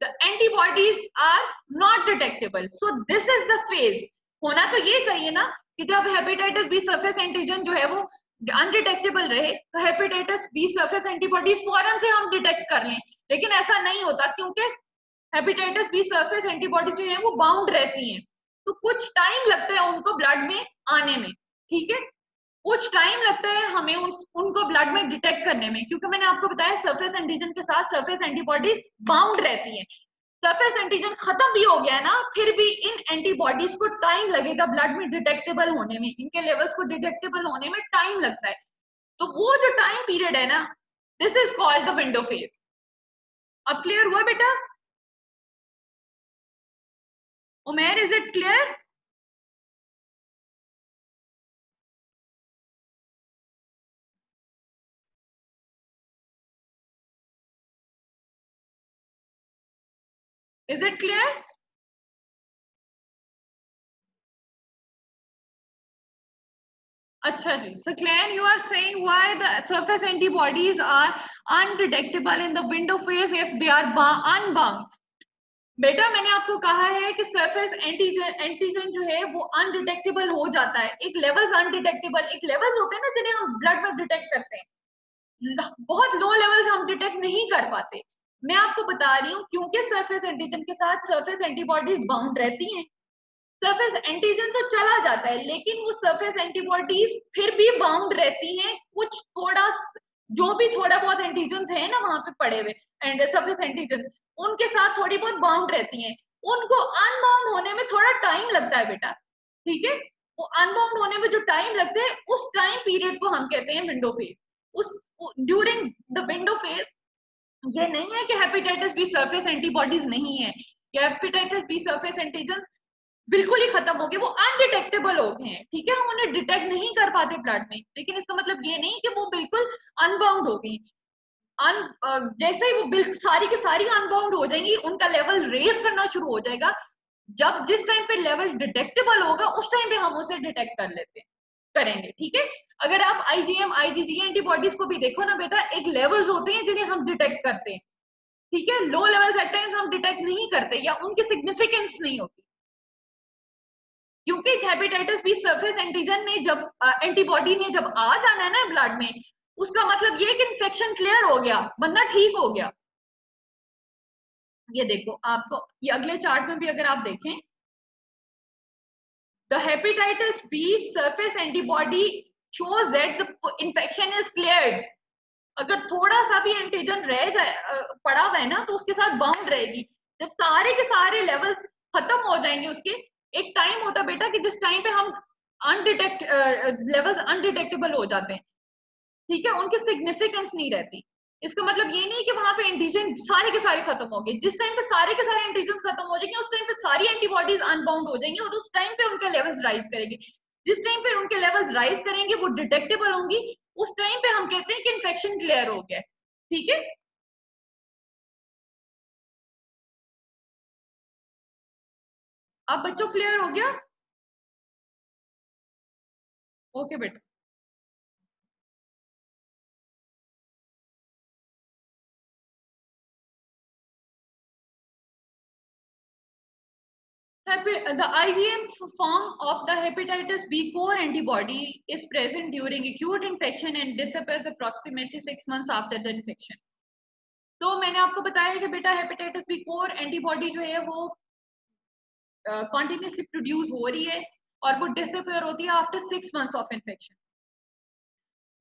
the antibodies are not detectable। So this is the phase। होना तो ये चाहिए ना कि जब हेपेटाइटिस बी सरफेस एंटीजन जो है वो अनडिटेक्टेबल रहे तो हेपेटाइटिस बी सरफेस एंटीबॉडीज फौरन से हम डिटेक्ट कर लें, लेकिन ऐसा नहीं होता क्योंकि हेपेटाइटिस बी सरफेस एंटीबॉडीज जो है वो बाउंड रहती हैं, तो कुछ टाइम लगता है उनको ब्लड में आने में, ठीक है, कुछ टाइम लगता है हमें उनको ब्लड में डिटेक्ट करने में, क्योंकि मैंने आपको बताया सरफेस एंटीजन के साथ सरफेस एंटीबॉडीज बाउंड रहती हैं। सरफेस एंटीजन खत्म भी हो गया है ना, फिर भी इन एंटीबॉडीज को टाइम लगेगा ब्लड में डिटेक्टेबल होने में, इनके लेवल्स को डिटेक्टेबल होने में टाइम लगता है। तो वो जो टाइम पीरियड है ना, this is called the window phase. अब क्लियर हुआ बेटा? Umer, is it clear? Is it clear? अच्छा जी, so Claire, you are saying why the surface antibodies are undetectable in the window phase if they are unbound। बेटा मैंने आपको कहा है कि सरफेस एंटीजन एंटीजन जो है वो अनडिटेक्टेबल हो जाता है, एक लेवल्स अनडिटेक्टेबल, एक लेवल्स होते हैं ना जिन्हें हम ब्लड में डिटेक्ट करते हैं, बहुत लो लेवल्स हम डिटेक्ट नहीं कर पाते। मैं आपको बता रही हूँ क्योंकि सरफेस एंटीजन के साथ सरफेस एंटीबॉडीज बाउंड रहती हैं, सरफेस एंटीजन तो चला जाता है लेकिन वो सरफेस एंटीबॉडीज फिर भी बाउंड रहती हैं, कुछ थोड़ा जो भी थोड़ा बहुत एंटीजन है ना वहां पे पड़े हुए एंड सरफेस एंटीजन उनके साथ थोड़ी बहुत बाउंड रहती हैं, उनको अनबाउंड होने में थोड़ा टाइम लगता है बेटा, ठीक है, वो अनबाउंड होने में जो टाइम लगता है उस टाइम पीरियड को हम कहते हैं विंडो फेज। उस ड्यूरिंग द विंडो फेज ये नहीं है कि हेपेटाइटिस बी सरफेस एंटीबॉडीज नहीं है, या हेपेटाइटिस बी सरफेस एंटीजन बिल्कुल ही खत्म हो गए, वो अनडिटेक्टेबल हो गए हैं, ठीक है, हम उन्हें डिटेक्ट नहीं कर पाते ब्लड में, लेकिन इसका मतलब ये नहीं कि वो बिल्कुल अनबाउंड हो गई। जैसे ही वो बिल्कुल सारी की सारी अनबाउंड हो जाएंगी, उनका लेवल रेज करना शुरू हो जाएगा, जब जिस टाइम पे लेवल डिटेक्टेबल होगा उस टाइम पे हम उसे डिटेक्ट कर लेते करेंगे, ठीक है। अगर आप आईजीएम आईजीजी एंटीबॉडीज को भी देखो ना बेटा, एक लेवल्स होते हैं जिन्हें हम डिटेक्ट करते हैं, ठीक है, लो लेवल्स एट टाइम्स हम डिटेक्ट नहीं करते या उनकी सिग्निफिकेंस नहीं होती, क्योंकि हेपेटाइटिस बी सरफेस एंटीजन में जब एंटीबॉडी में जब आ जाना है ना ब्लड में, उसका मतलब ये कि इन्फेक्शन क्लियर हो गया, बंदा ठीक हो गया। ये देखो आपको ये अगले चार्ट में भी अगर आप देखें, the hepatitis B surface antibody shows that the infection is cleared। अगर थोड़ा सा भी एंटीजन रह जाए पड़ा हुआ है ना तो उसके साथ बाउंड रहेगी, जब सारे के सारे लेवल्स खत्म हो जाएंगे उसके, एक टाइम होता बेटा कि जिस टाइम पे हम लेवल्स अनडिटेक्टेबल हो जाते हैं, ठीक है, उनकी सिग्निफिकेंस नहीं रहती। इसका मतलब ये नहीं कि वहां पे एंटीजन सारे के सारे खत्म हो गए, जिस टाइम पे सारे के सारे एंटीजन खत्म हो जाएंगे उस टाइम पे सारी एंटीबॉडीज अनबाउंड हो जाएंगी और उस टाइम पे उनके लेवल्स राइज करेंगे, जिस टाइम पे उनके लेवल्स राइज करेंगे वो डिटेक्टेबल होंगी, उस टाइम पे हम कहते हैं कि इन्फेक्शन क्लियर हो गया, ठीक है। अब बच्चों क्लियर हो गया? ओके बेटा। The IgM form of the hepatitis B core antibody is present during acute infection and disappears approximately 6 months after the infection। तो मैंने आपको बताया कि बेटा हेपेटाइटिस बी कोर एंटीबॉडी जो है वो continuously produce हो रही है और वो disappear होती है after 6 months of infection.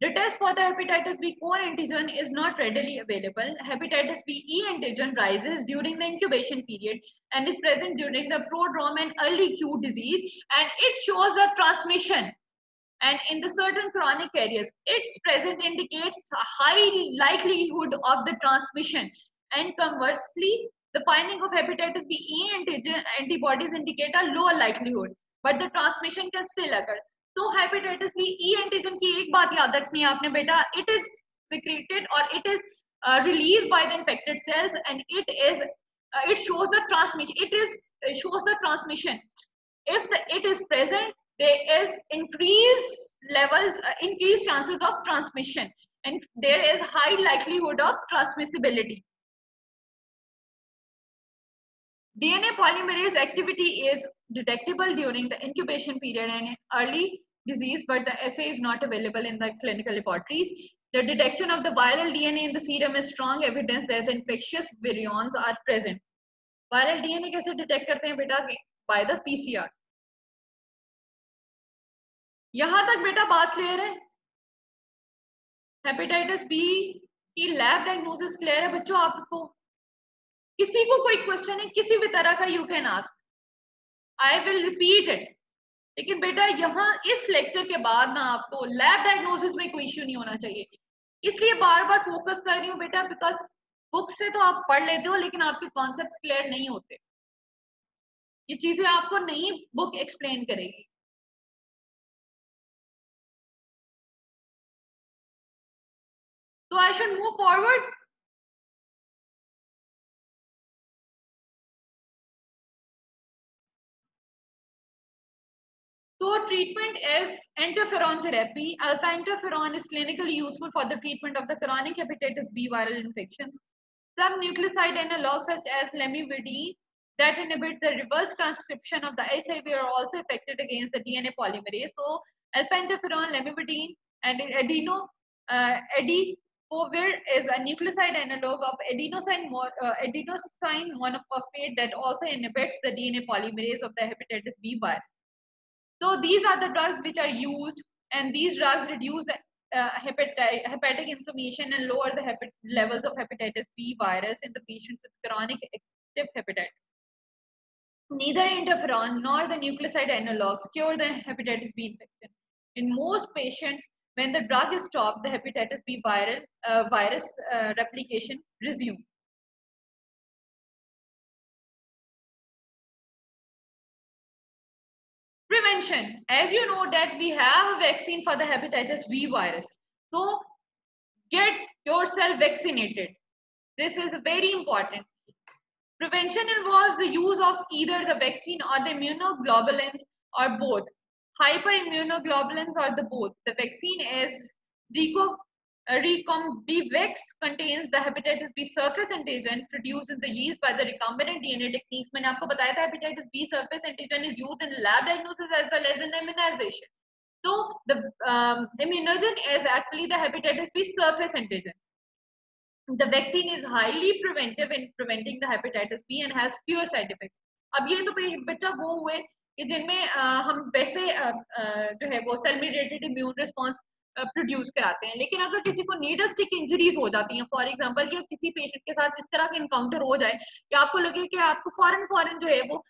The test for the hepatitis B core antigen is not readily available. Hepatitis B E antigen rises during the incubation period and is present during the prodrome and early acute disease, and it shows the transmission. And in the certain chronic areas, its presence indicates a high likelihood of the transmission. And conversely, the finding of hepatitis B E antigen antibodies indicate a lower likelihood, but the transmission can still occur. तो hepatitis B E antigen की एक बात याद रखनी है आपने बेटा, it is secreted or it is released by the infected cells, and it shows the transmission. Shows the transmission. If it is present, there is increased chances of transmission, and there is high likelihood of transmissibility. DNA polymerase activity is detectable during the incubation period and in early disease, but the assay is not available in the clinical laboratories. The detection of the viral DNA in the serum is strong evidence that the infectious virions are present. Viral DNA कैसे detect करते हैं बेटा? By the PCR. यहां तक बेटा बात clear है? Hepatitis B की लैब डायग्नोसिस क्लियर है बच्चों आपको? किसी को कोई क्वेश्चन है किसी भी तरह का, you can ask, I will repeat it. लेकिन बेटा यहाँ इस लेक्चर के बाद ना आपको लैब डायग्नोसिस में कोई इश्यू नहीं होना चाहिए, इसलिए बार बार फोकस कर रही हूँ बेटा, बिकॉज बुक से तो आप पढ़ लेते हो लेकिन आपके कॉन्सेप्ट्स क्लियर नहीं होते. ये चीजें आपको नहीं बुक एक्सप्लेन करेगी. तो I should move forward. So treatment is interferon therapy. Alpha interferon is clinically useful for the treatment of the chronic hepatitis B viral infections. Some nucleoside analogs such as lamivudine that inhibits the reverse transcription of the HIV are also effective against the DNA polymerase. So alpha interferon, lamivudine, and adipavir is a nucleoside analog of adenosine monophosphate that also inhibits the DNA polymerase of the hepatitis B virus. So these are the drugs which are used, and these drugs reduce the hepatic inflammation and lower the levels of hepatitis B virus in the patients with chronic active hepatitis. Neither interferon nor the nucleoside analogs cure the hepatitis B infection. In most patients, when the drug is stopped, the hepatitis B virus replication resumes. Prevention. As you know that we have a vaccine for the hepatitis B virus. So get yourself vaccinated. This is very important. Prevention involves the use of either the vaccine or the immunoglobulins or both. Hyperimmunoglobulins or the both. The vaccine is Recombivix contains the hepatitis B surface antigen produced in the yeast by the recombinant DNA techniques. मैंने आपको बताया था hepatitis B surface antigen is used in lab diagnosis as well as in immunization. So the immunogen is actually the hepatitis B surface antigen. The vaccine is highly preventive in preventing the hepatitis B and has fewer side effects. अब ये तो बच्चा वो हुए कि जिनमें हम वैसे जो है वो cell mediated immune response produce कराते हैं, लेकिन अगर किसी को नीडल स्टिक इंजरीज हो जाती हैं, फॉर एग्जांपल कि किसी पेशेंट के साथ इस तरह का इनकाउंटर हो जाए कि आपको लगे कि आपको फॉरन जो है वो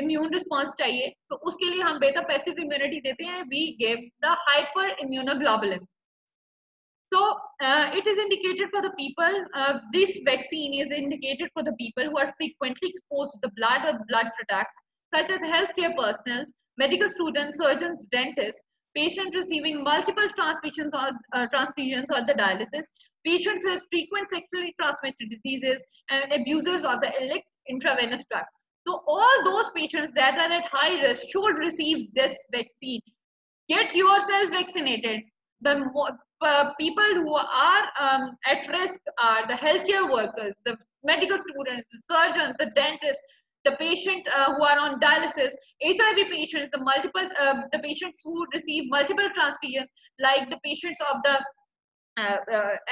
इम्यून रिस्पॉन्स चाहिए, तो उसके लिए हम बेटा पैसिव इम्यूनिटी देते हैं. We give the hyper immunoglobulin. So it is indicated for the people, this vaccine is indicated for the people who are frequently exposed to the blood or blood products, such as healthcare personnel, medical students, surgeons, dentists, patients receiving multiple transfusions or the dialysis, patients with frequent sexually transmitted diseases, and abusers of the intravenous drug. So all those patients that are at high risk should receive this vaccine. Get yourselves vaccinated. The people who are at risk are the healthcare workers, the medical students, the surgeons, the dentists, the patients who are on dialysis, HIV patients, the patients who receive multiple transfusions, like the patients of the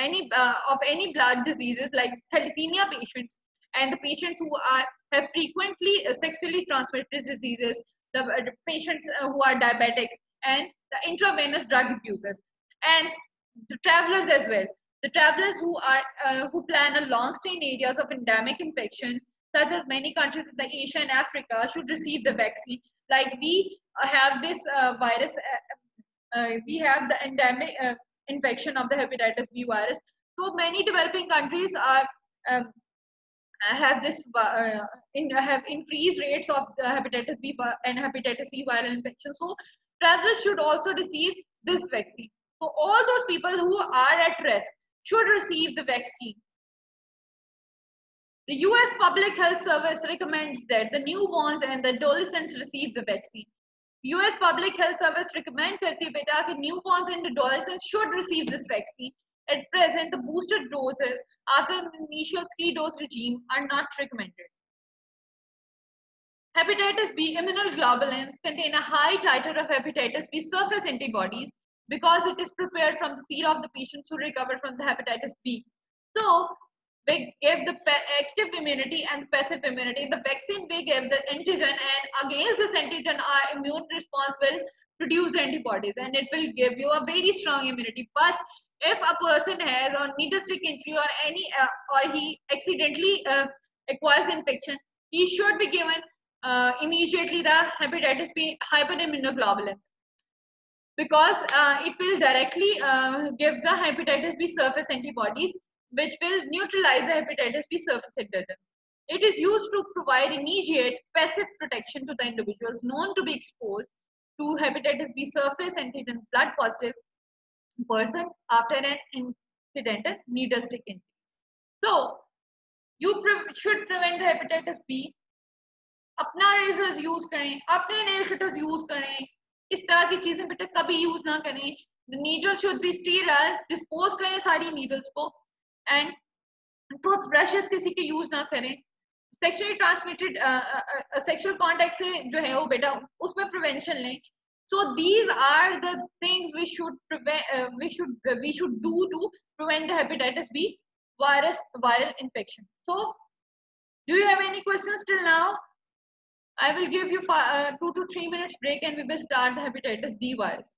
any blood diseases like thalassemia patients, and the patients who are have frequently sexually transmitted diseases, the patients who are diabetics, and the intravenous drug abusers, and the travelers as well. The travelers who are who plan a long stay in areas of endemic infection, such as many countries in the Asia and Africa, should receive the vaccine. Like we have this virus, we have the endemic infection of the hepatitis B virus. So many developing countries are um, have this have increased rates of hepatitis B and hepatitis C viral infection. So travelers should also receive this vaccine. So all those people who are at risk should receive the vaccine. The US Public Health Service recommends that the newborns and the adolescents receive the vaccine. US Public Health Service recommend करती है बेटा कि newborns and adolescents should receive this vaccine. At present, the booster doses after an initial 3-dose regime are not recommended. Hepatitis B immunoglobulins contain a high titer of hepatitis B surface antibodies because it is prepared from the serum of the patients who recover from the hepatitis B. So they give the active immunity and passive immunity. The vaccine we give the antigen, and against this antigen our immune response will produce antibodies and it will give you a very strong immunity. But if a person has a needle stick injury or any or he accidentally acquires infection, he should be given immediately the hepatitis B hyperimmunoglobulins, because it will directly give the hepatitis B surface antibodies, which will neutralize the hepatitis B surface antigen. It is used to provide immediate passive protection to the individuals known to be exposed to hepatitis B surface antigen blood positive person after an incidental needle stick injury. So you should prevent the hepatitis B. अपना razor's use करें, अपने nail cutters use करें, इस तरह की चीजें बेटा कभी यूज ना करें. The needles should be sterile, dispose करें सारी needles को, and टूथ ब्रशेस किसी के यूज ना करें. सेक्सुअली ट्रांसमिटेड सेक्सुअल कॉन्टैक्ट से जो है वो बेटा उसमें प्रिवेंशन लें. So these are the things we should prevent, we should do to prevent the hepatitis B viral infection. So do you have any questions till now? I will give you 2 to 3 minutes break and we will start the hepatitis D virus.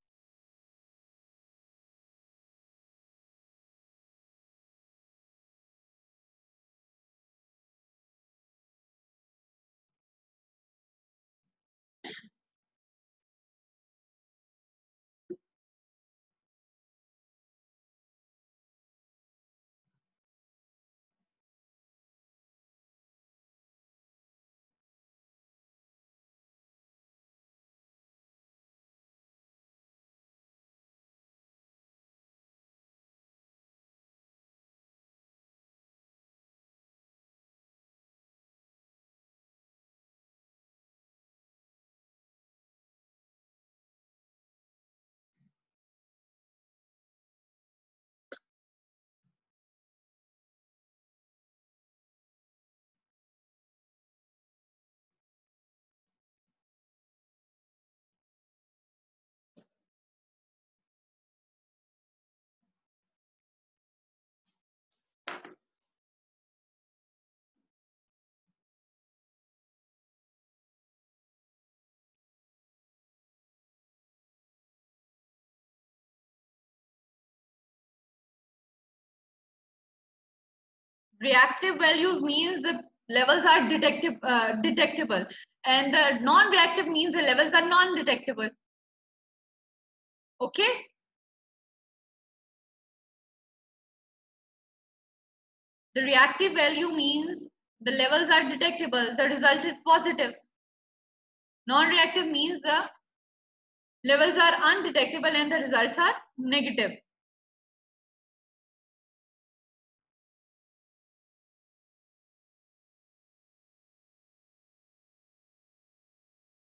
Reactive values means the levels are detectable, and the non-reactive means the levels are non-detectable. Okay. The reactive value means the levels are detectable, the result is positive. Non-reactive means the levels are undetectable and the results are negative.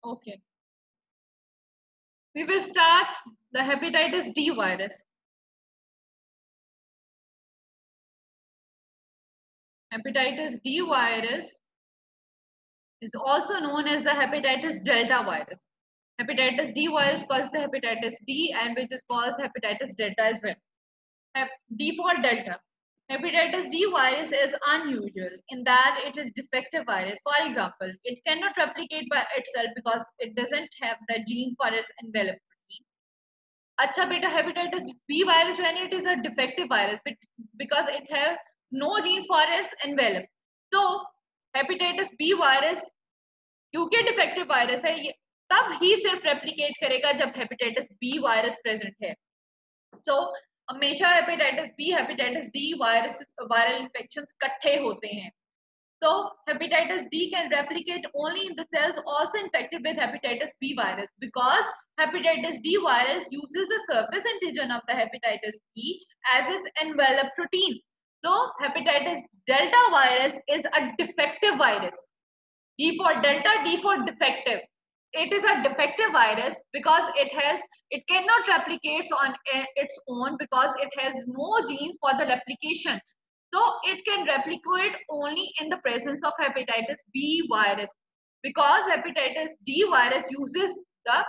Okay. We will start the hepatitis D virus. Hepatitis D virus is also known as the hepatitis delta virus. Hepatitis D virus causes the hepatitis D, and which is called hepatitis delta as well. D for delta. Hepatitis D virus is unusual in that it is defective virus. For example, it cannot replicate by itself because it doesn't have the genes for its envelope protein. अच्छा बेटा, hepatitis B virus when it is a defective virus because it has no genes for its envelope. So hepatitis B virus क्योंकि defective virus है ये तब ही सिर्फ replicate करेगा जब hepatitis B virus present है. सो हमेशा hepatitis B hepatitis D virus viral infections इकट्ठे होते हैं. So hepatitis D can replicate only in the cells also infected with hepatitis B virus because hepatitis D virus uses the surface antigen of the hepatitis B as its envelope protein. So hepatitis delta virus is a defective virus. D for delta, D for defective. It is a defective virus because it cannot replicate on its own because it has no genes for the replication. So it can replicate only in the presence of hepatitis B virus because hepatitis D virus uses the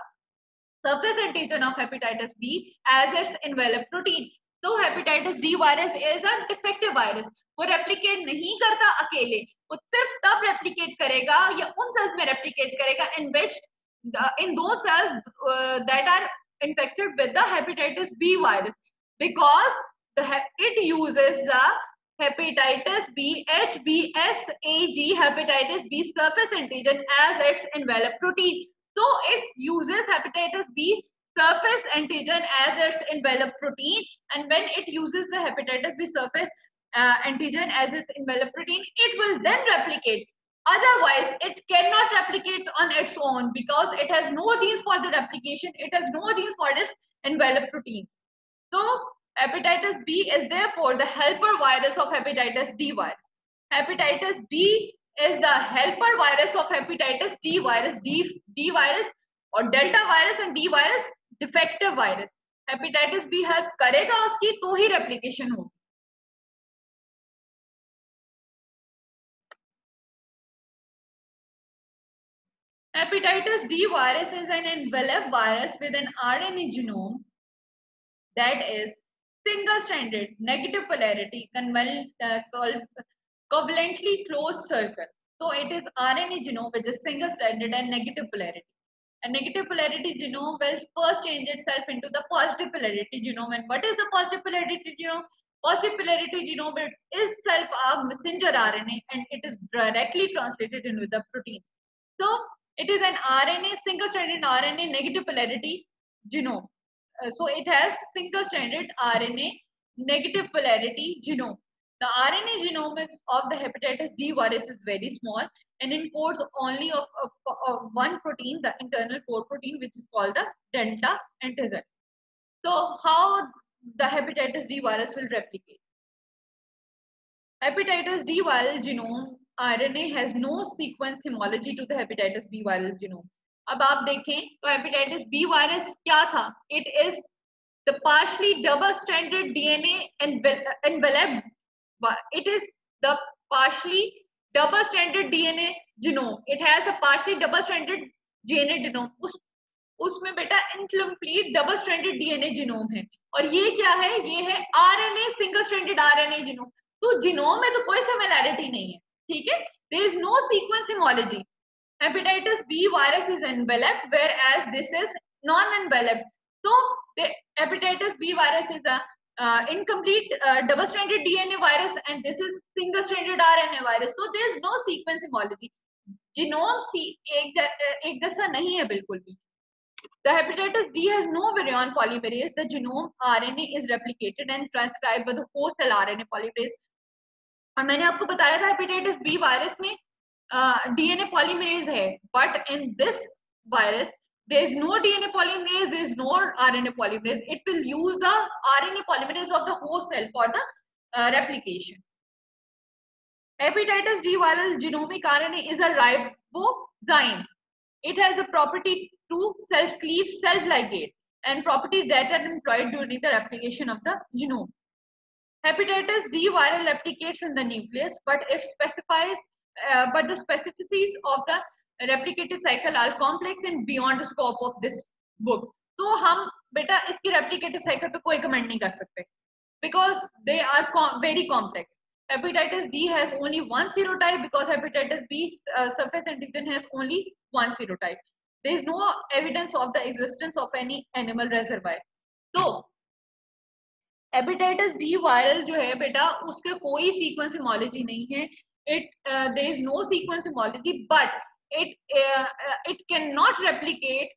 surface antigen of hepatitis B as its envelope protein. So hepatitis D virus is a defective virus. वो replicate नहीं करता अकेले, वो सिर्फ तब replicate करेगा या उन cells में replicate करेगा in those cells that are infected with the hepatitis B virus because it uses the hepatitis B HBsAg hepatitis B surface antigen as its envelope protein. So it uses hepatitis B surface antigen as its envelope protein, and when it uses the hepatitis B surface antigen as its envelope protein, it will then replicate. Otherwise, it cannot replicate on its own because it has no genes for the replication. It has no genes for its envelope proteins. So hepatitis B is therefore the helper virus of hepatitis D virus. Hepatitis B is the helper virus of hepatitis D virus. D virus or delta virus and D virus defective virus. Hepatitis B help करेगा उसकी तो ही replication होगी. Hepatitis D virus is an enveloped virus with an RNA genome that is single-stranded, negative polarity, covalently closed circle. So it is RNA genome with a single-stranded and negative polarity. A negative polarity genome will first change itself into the positive polarity genome. And what is the positive polarity genome? Positive polarity genome is itself a messenger RNA and it is directly translated into the proteins. So it is an RNA, single-stranded RNA negative polarity genome. So it has single-stranded RNA negative polarity genome. The RNA genome of the hepatitis D virus is very small and encodes only of one protein, the internal core protein, which is called the delta antigen. So how the hepatitis D virus will replicate? Hepatitis D viral genome RNA has no sequence homology to the hepatitis B viral genome. अब आप देखें तो hepatitis B virus क्या था? It is the partially double-stranded DNA enveloped. It is the partially double-stranded DNA genome. It has a partially double-stranded DNA genome. उसमें बेटा incomplete double-stranded DNA genome है. और ये क्या है? ये है RNA single-stranded RNA genome. तो genome में तो कोई similarity नहीं है. ठीक है? There is no sequence homology. Hepatitis B virus is enveloped, whereas this is non-enveloped. So the hepatitis B virus is a incomplete double-stranded DNA virus, and this is single-stranded RNA virus. So there is no sequence homology. Genome एक जैसा नहीं है बिल्कुल भी. The hepatitis D has no virion polymerase. The genome RNA is replicated and transcribed by the host cell RNA polymerase. और मैंने आपको बताया था हेपेटाइटिस बी वायरस में DNA polymerase है, but in this virus there is no DNA polymerase, there is no RNA polymerase. It will use the RNA polymerase of the host cell for the replication. Hepatitis D viral genomic RNA is a ribozyme. It has the property to self-cleave, self-ligate, and properties that are employed during the replication of the genome. Hepatitis D viral replicates in the nucleus, but it specifies, but the specificities of the replicative cycle are complex and beyond the scope of this book. तो हम बेटा इसकी replicative cycle पे कोई comment नहीं कर सकते. because they are very complex. Hepatitis D has only one serotype because hepatitis B surface antigen has only one serotype. There is no evidence of the existence of any animal reservoir. So hepatitis D viral जो है बेटा उसका कोई sequence homology नहीं है. It there is no sequence homology but it cannot replicate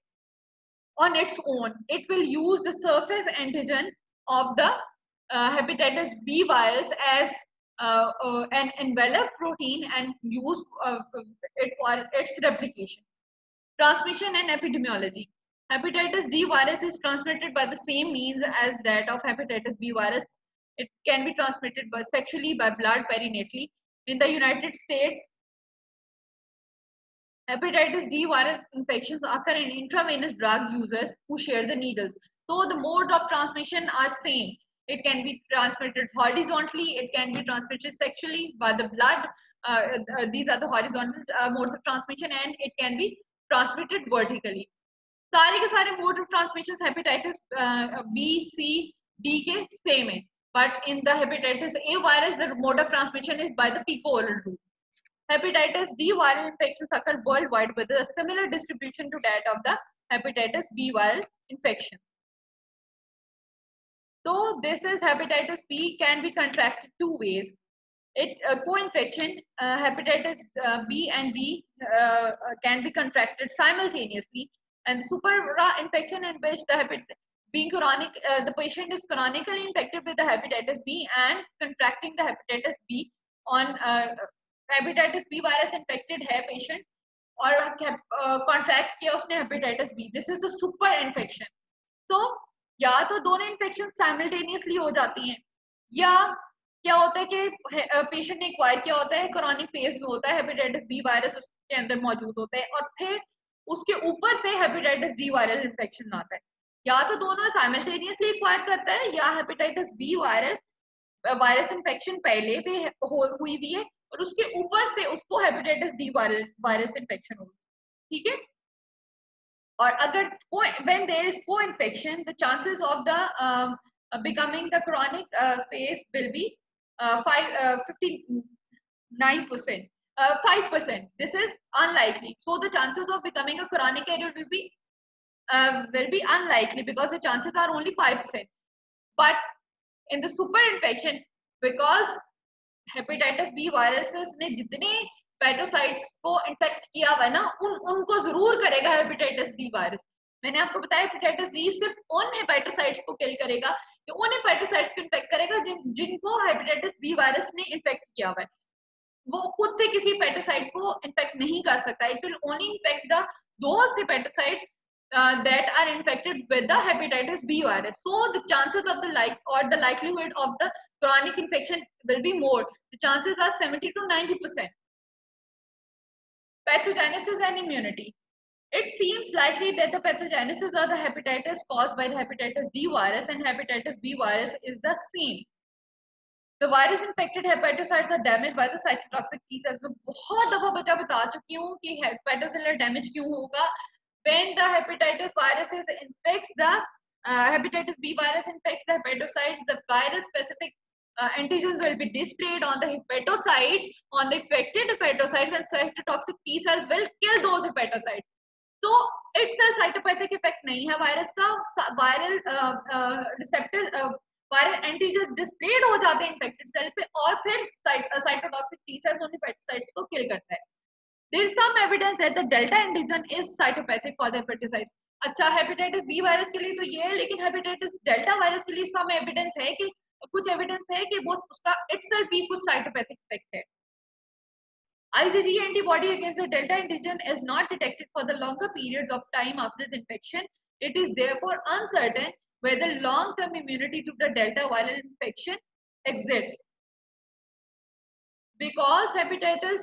on its own. It will use the surface antigen of the hepatitis B virus as an envelope protein and use it for its replication. Transmission and epidemiology. Hepatitis D virus is transmitted by the same means as that of hepatitis B virus. It can be transmitted sexually by blood perinatally. In the United States, hepatitis D viral infections occur in intravenous drug users who share the needles. So the mode of transmission are same. It can be transmitted horizontally, it can be transmitted sexually by the blood. These are the horizontal modes of transmission, and it can be transmitted vertically. सारे के सारे mode of transmission hepatitis B C D के same है, but in the hepatitis A virus the mode of transmission is by the faeco oral route. Hepatitis D viral infections occur worldwide with a similar distribution to that of the hepatitis B viral infection. So this is hepatitis B can be contracted two ways. It co-infection, hepatitis B and D can be contracted simultaneously, and supra infection in which being chronic, the patient is chronically infected with the hepatitis B and contracting the hepatitis B on hepatitis B virus infected है patient और contract किया उसने hepatitis B. This is a super infection. तो या तो दोनों infections simultaneously हो जाती हैं, या क्या होता है कि पेशेंट ने एक्वायर किया होता है क्रॉनिक फेज में होता है, हेपेटाइटिस बी वायरस उसके अंदर मौजूद होता है और फिर उसके ऊपर से हेपेटाइटिस डी वायरल इन्फेक्शन आता है. या तो दोनों साइमल्टेनियसली एक्वायर करता है या हेपेटाइटिस बी वायरस इन्फेक्शन पहले भी हुई भी है और उसके ऊपर से उसको हेपेटाइटिस डी वायरस इन्फेक्शन होगी. ठीक है. और अगर when there is co-infection, the chances of the becoming the chronic phase will be 59%, 5%. This is unlikely. So the chances of becoming a chronic carrier will be unlikely because the chances are only 5%. But in the super infection, because hepatitis B viruses ने जितने पेटोसाइट्स को infect किया हुआ है ना, उनको जरूर करेगा हेपेटाइटिस बी वायरस. मैंने आपको बताया हेपेटाइटिस बी सिर्फ उन हेपेटोसाइट्स को किल करेगा, कि उन हेपेटोसाइट्स को इन्फेक्ट करेगा जिनको हेपेटाइटिस बी वायरस ने इन्फेक्ट किया हुआ है. वो खुद से किसी हेपेटोसाइट को इन्फेक्ट नहीं कर सकता. It will only infect the those hepatocytes that are infected with the hepatitis B virus. So the chances of the likelihood of the chronic infection will be more. The chances are 70 to 90%. Pathogenesis and immunity. It seems likely that the pathogenesis of the hepatitis caused by the hepatitis D virus and hepatitis B virus is the same. The virus infected hepatocytes are damaged by the cytotoxic T cells. मैं बहुत दफा बता चुकी हूँ कि hepatocellular damage क्यों होगा. When the hepatitis viruses infects the hepatitis B virus infects the hepatocytes, the virus specific antigens will be displayed on the hepatocytes, on the infected hepatocytes, and cytotoxic T cells will kill those hepatocytes. So it's a cytopathic effect नहीं है virus का. Viral receptor viral antigen displayed हो जाते हैं infected cell पे और फिर cytotoxic T cells उन हेपेटोसाइट्स को किल करता है. There is some evidence that the delta antigen is cytopathic for the hepatocyte. अच्छा हेपेटाइटिस बी वायरस के लिए तो ये है, लेकिन हेपेटाइटिस डेल्टा वायरस के लिए some evidence है कि कुछ एविडेंस है कि वो उसका itself भी कुछ साइटोपैथिक इफेक्ट है. IgG antibody against the delta antigen is not detected for the longer periods of time after the infection. It is therefore uncertain whether long-term immunity to the delta viral infection exists. Because hepatitis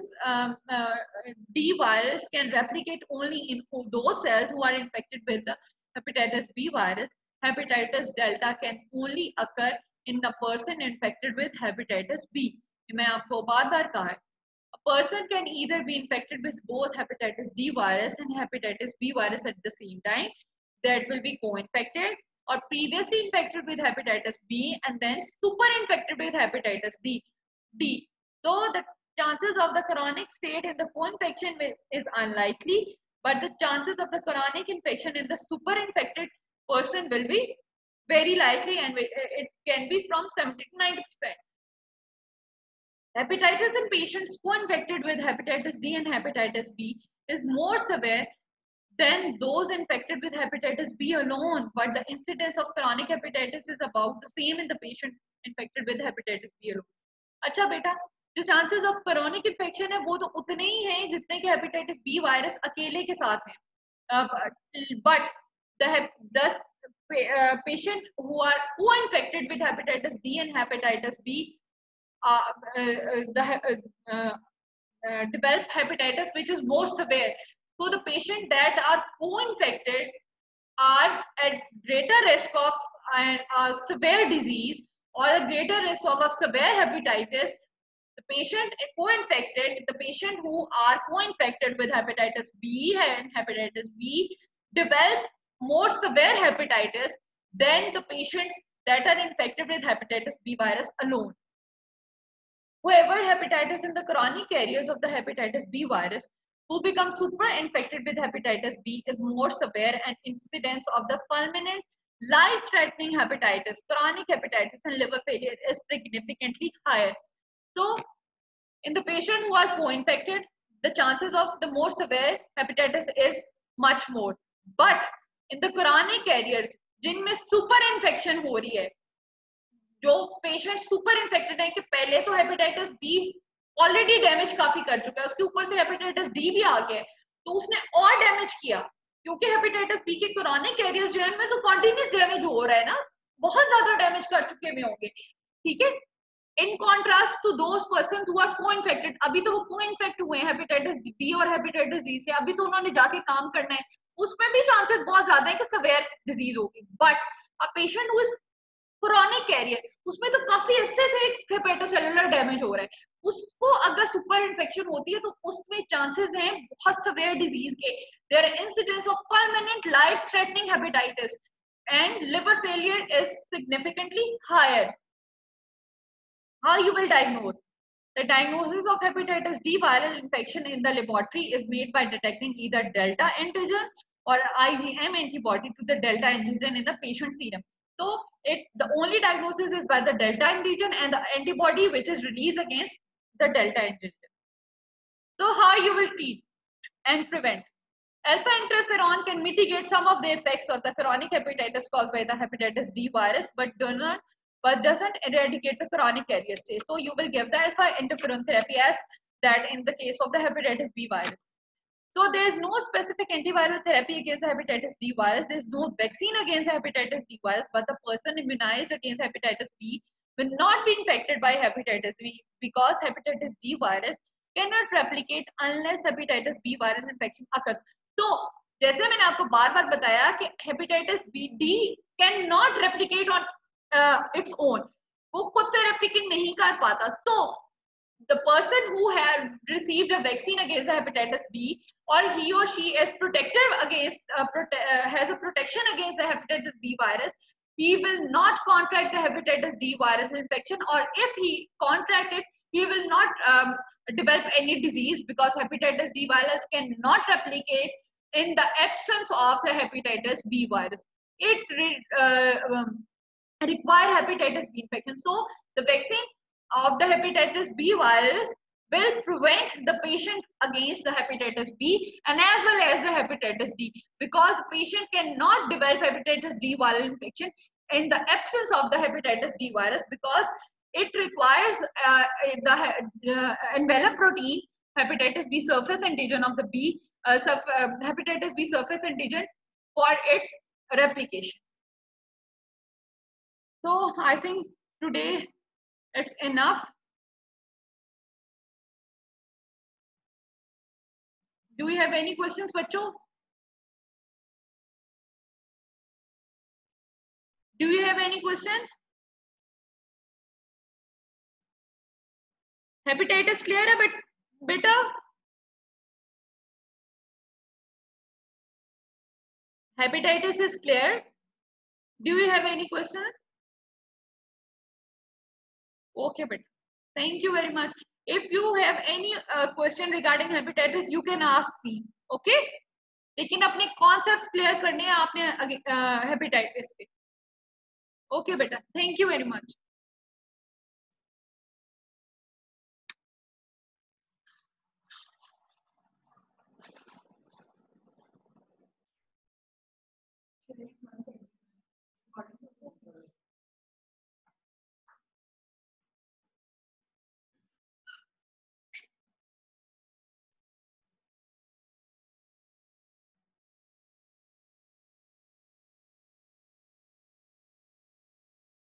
D virus can replicate only in those cells who are infected with the hepatitis B virus, hepatitis delta can only occur in the person infected with hepatitis B. मैं आपको बार-बार कहा है. A person can either be infected with both hepatitis D virus and hepatitis B virus at the same time. That will be co-infected, or previously infected with hepatitis B and then super infected with hepatitis D. So the chances of the chronic state in the co-infection is unlikely, but the chances of the chronic infection in the super infected person will be very likely, and it can be from 70 to 90%. Hepatitis in patients co-infected with hepatitis D and hepatitis B is more severe than those infected with hepatitis B alone, but the incidence of chronic hepatitis is about the same in the patient infected with hepatitis B alone. अच्छा बेटा, जो chances of chronic infection है वो तो उतने ही हैं जितने कि hepatitis B virus अकेले के साथ हैं. But the patient who are co-infected with hepatitis D and hepatitis B develop hepatitis which is more severe. So the patients that are co-infected are at greater risk of a severe disease or a greater risk of a severe hepatitis. The patient co-infected, the patient who are co-infected with hepatitis B and hepatitis B develop more severe hepatitis than the patients that are infected with hepatitis B virus alone. Whoever hepatitis in the chronic carriers of the hepatitis B virus who become super infected with hepatitis B is more severe, and incidence of the fulminant life-threatening hepatitis, chronic hepatitis and liver failure is significantly higher. So in the patient who are co-infected, the chances of the more severe hepatitis is much more. But in the chronic carriers, जिनमें super infection हो रही है, जो patient super infected है कि पहले तो hepatitis B already damage काफी कर चुका है, उसके ऊपर से हेपेटाइटिस डी भी आ गया, तो उसने और डैमेज किया, क्योंकि हेपेटाइटिस बी के क्रोनिक कैरियर्स जो है उनमें तो कॉन्टिन्यूस डैमेज हो रहा है ना, बहुत ज्यादा डैमेज कर चुके में होंगे. ठीक है, in contrast to those person who are co-infected, अभी तो वो को-इन्फेक्ट हुए हैं हेपेटाइटिस बी और हेपेटाइटिस डी से, अभी तो उन्होंने जाके काम करना है, उसमें भी चांसेस बहुत ज्यादा है कि सेवियर डिजीज होगी. But a patient who is chronic carrier, उसमें तो काफी हिस्से से हेपेटोसेलुलर डैमेज हो रहा है, उसको अगर सुपर इन्फेक्शन होती है तो उसमें चांसेस हैं बहुत सेवियर डिजीज के. There are incidence of permanent life threatening hepatitis and liver failure is significantly higher. How you will diagnose? The diagnosis of hepatitis D viral infection in the laboratory is made by detecting either delta antigen or IgM antibody to the delta antigen in the patient serum. So the only diagnosis is by the delta antigen and the antibody which is released against the delta antigen. So how you will treat and prevent? Alpha interferon can mitigate some of the effects of the chronic hepatitis caused by the hepatitis D virus, but doesn't eradicate the chronic carrier stage. So you will give the alpha interferon therapy as that in the case of the hepatitis B virus. So there is no specific antiviral therapy against the hepatitis D virus. There is no vaccine against the hepatitis D virus, but the person immunized against hepatitis B will not be infected by hepatitis B because hepatitis D virus cannot replicate unless hepatitis B virus infection occurs. तो जैसे मैंने आपको बार बार बताया कि hepatitis B D can not replicate on its own, वो खुद से रेप्लिकेट नहीं कर पाता. So the person who have received a vaccine against the hepatitis B or he or she is protective against has a protection against the hepatitis B virus, he will not contract the hepatitis D virus infection, or if he contract it, he will not develop any disease because hepatitis D virus cannot replicate in the absence of the hepatitis B virus. It require hepatitis B infection. So the vaccine of the hepatitis B virus will prevent the patient against the hepatitis B and as well as the hepatitis D, because the patient cannot develop hepatitis D viral infection in the absence of the hepatitis D virus, because it requires the envelope protein hepatitis B surface antigen of the hepatitis B surface antigen for its replication. So I think today it's enough. Do we have any questions, बच्चों? Do you have any questions? Hepatitis clear है बेटा? Hepatitis is clear. Do you have any questions? Okay, but thank you very much. If you have any question regarding hepatitis, you can ask me. Okay? लेकिन अपने concepts clear करने हैं आपने hepatitis के. Okay बेटा, thank you very much.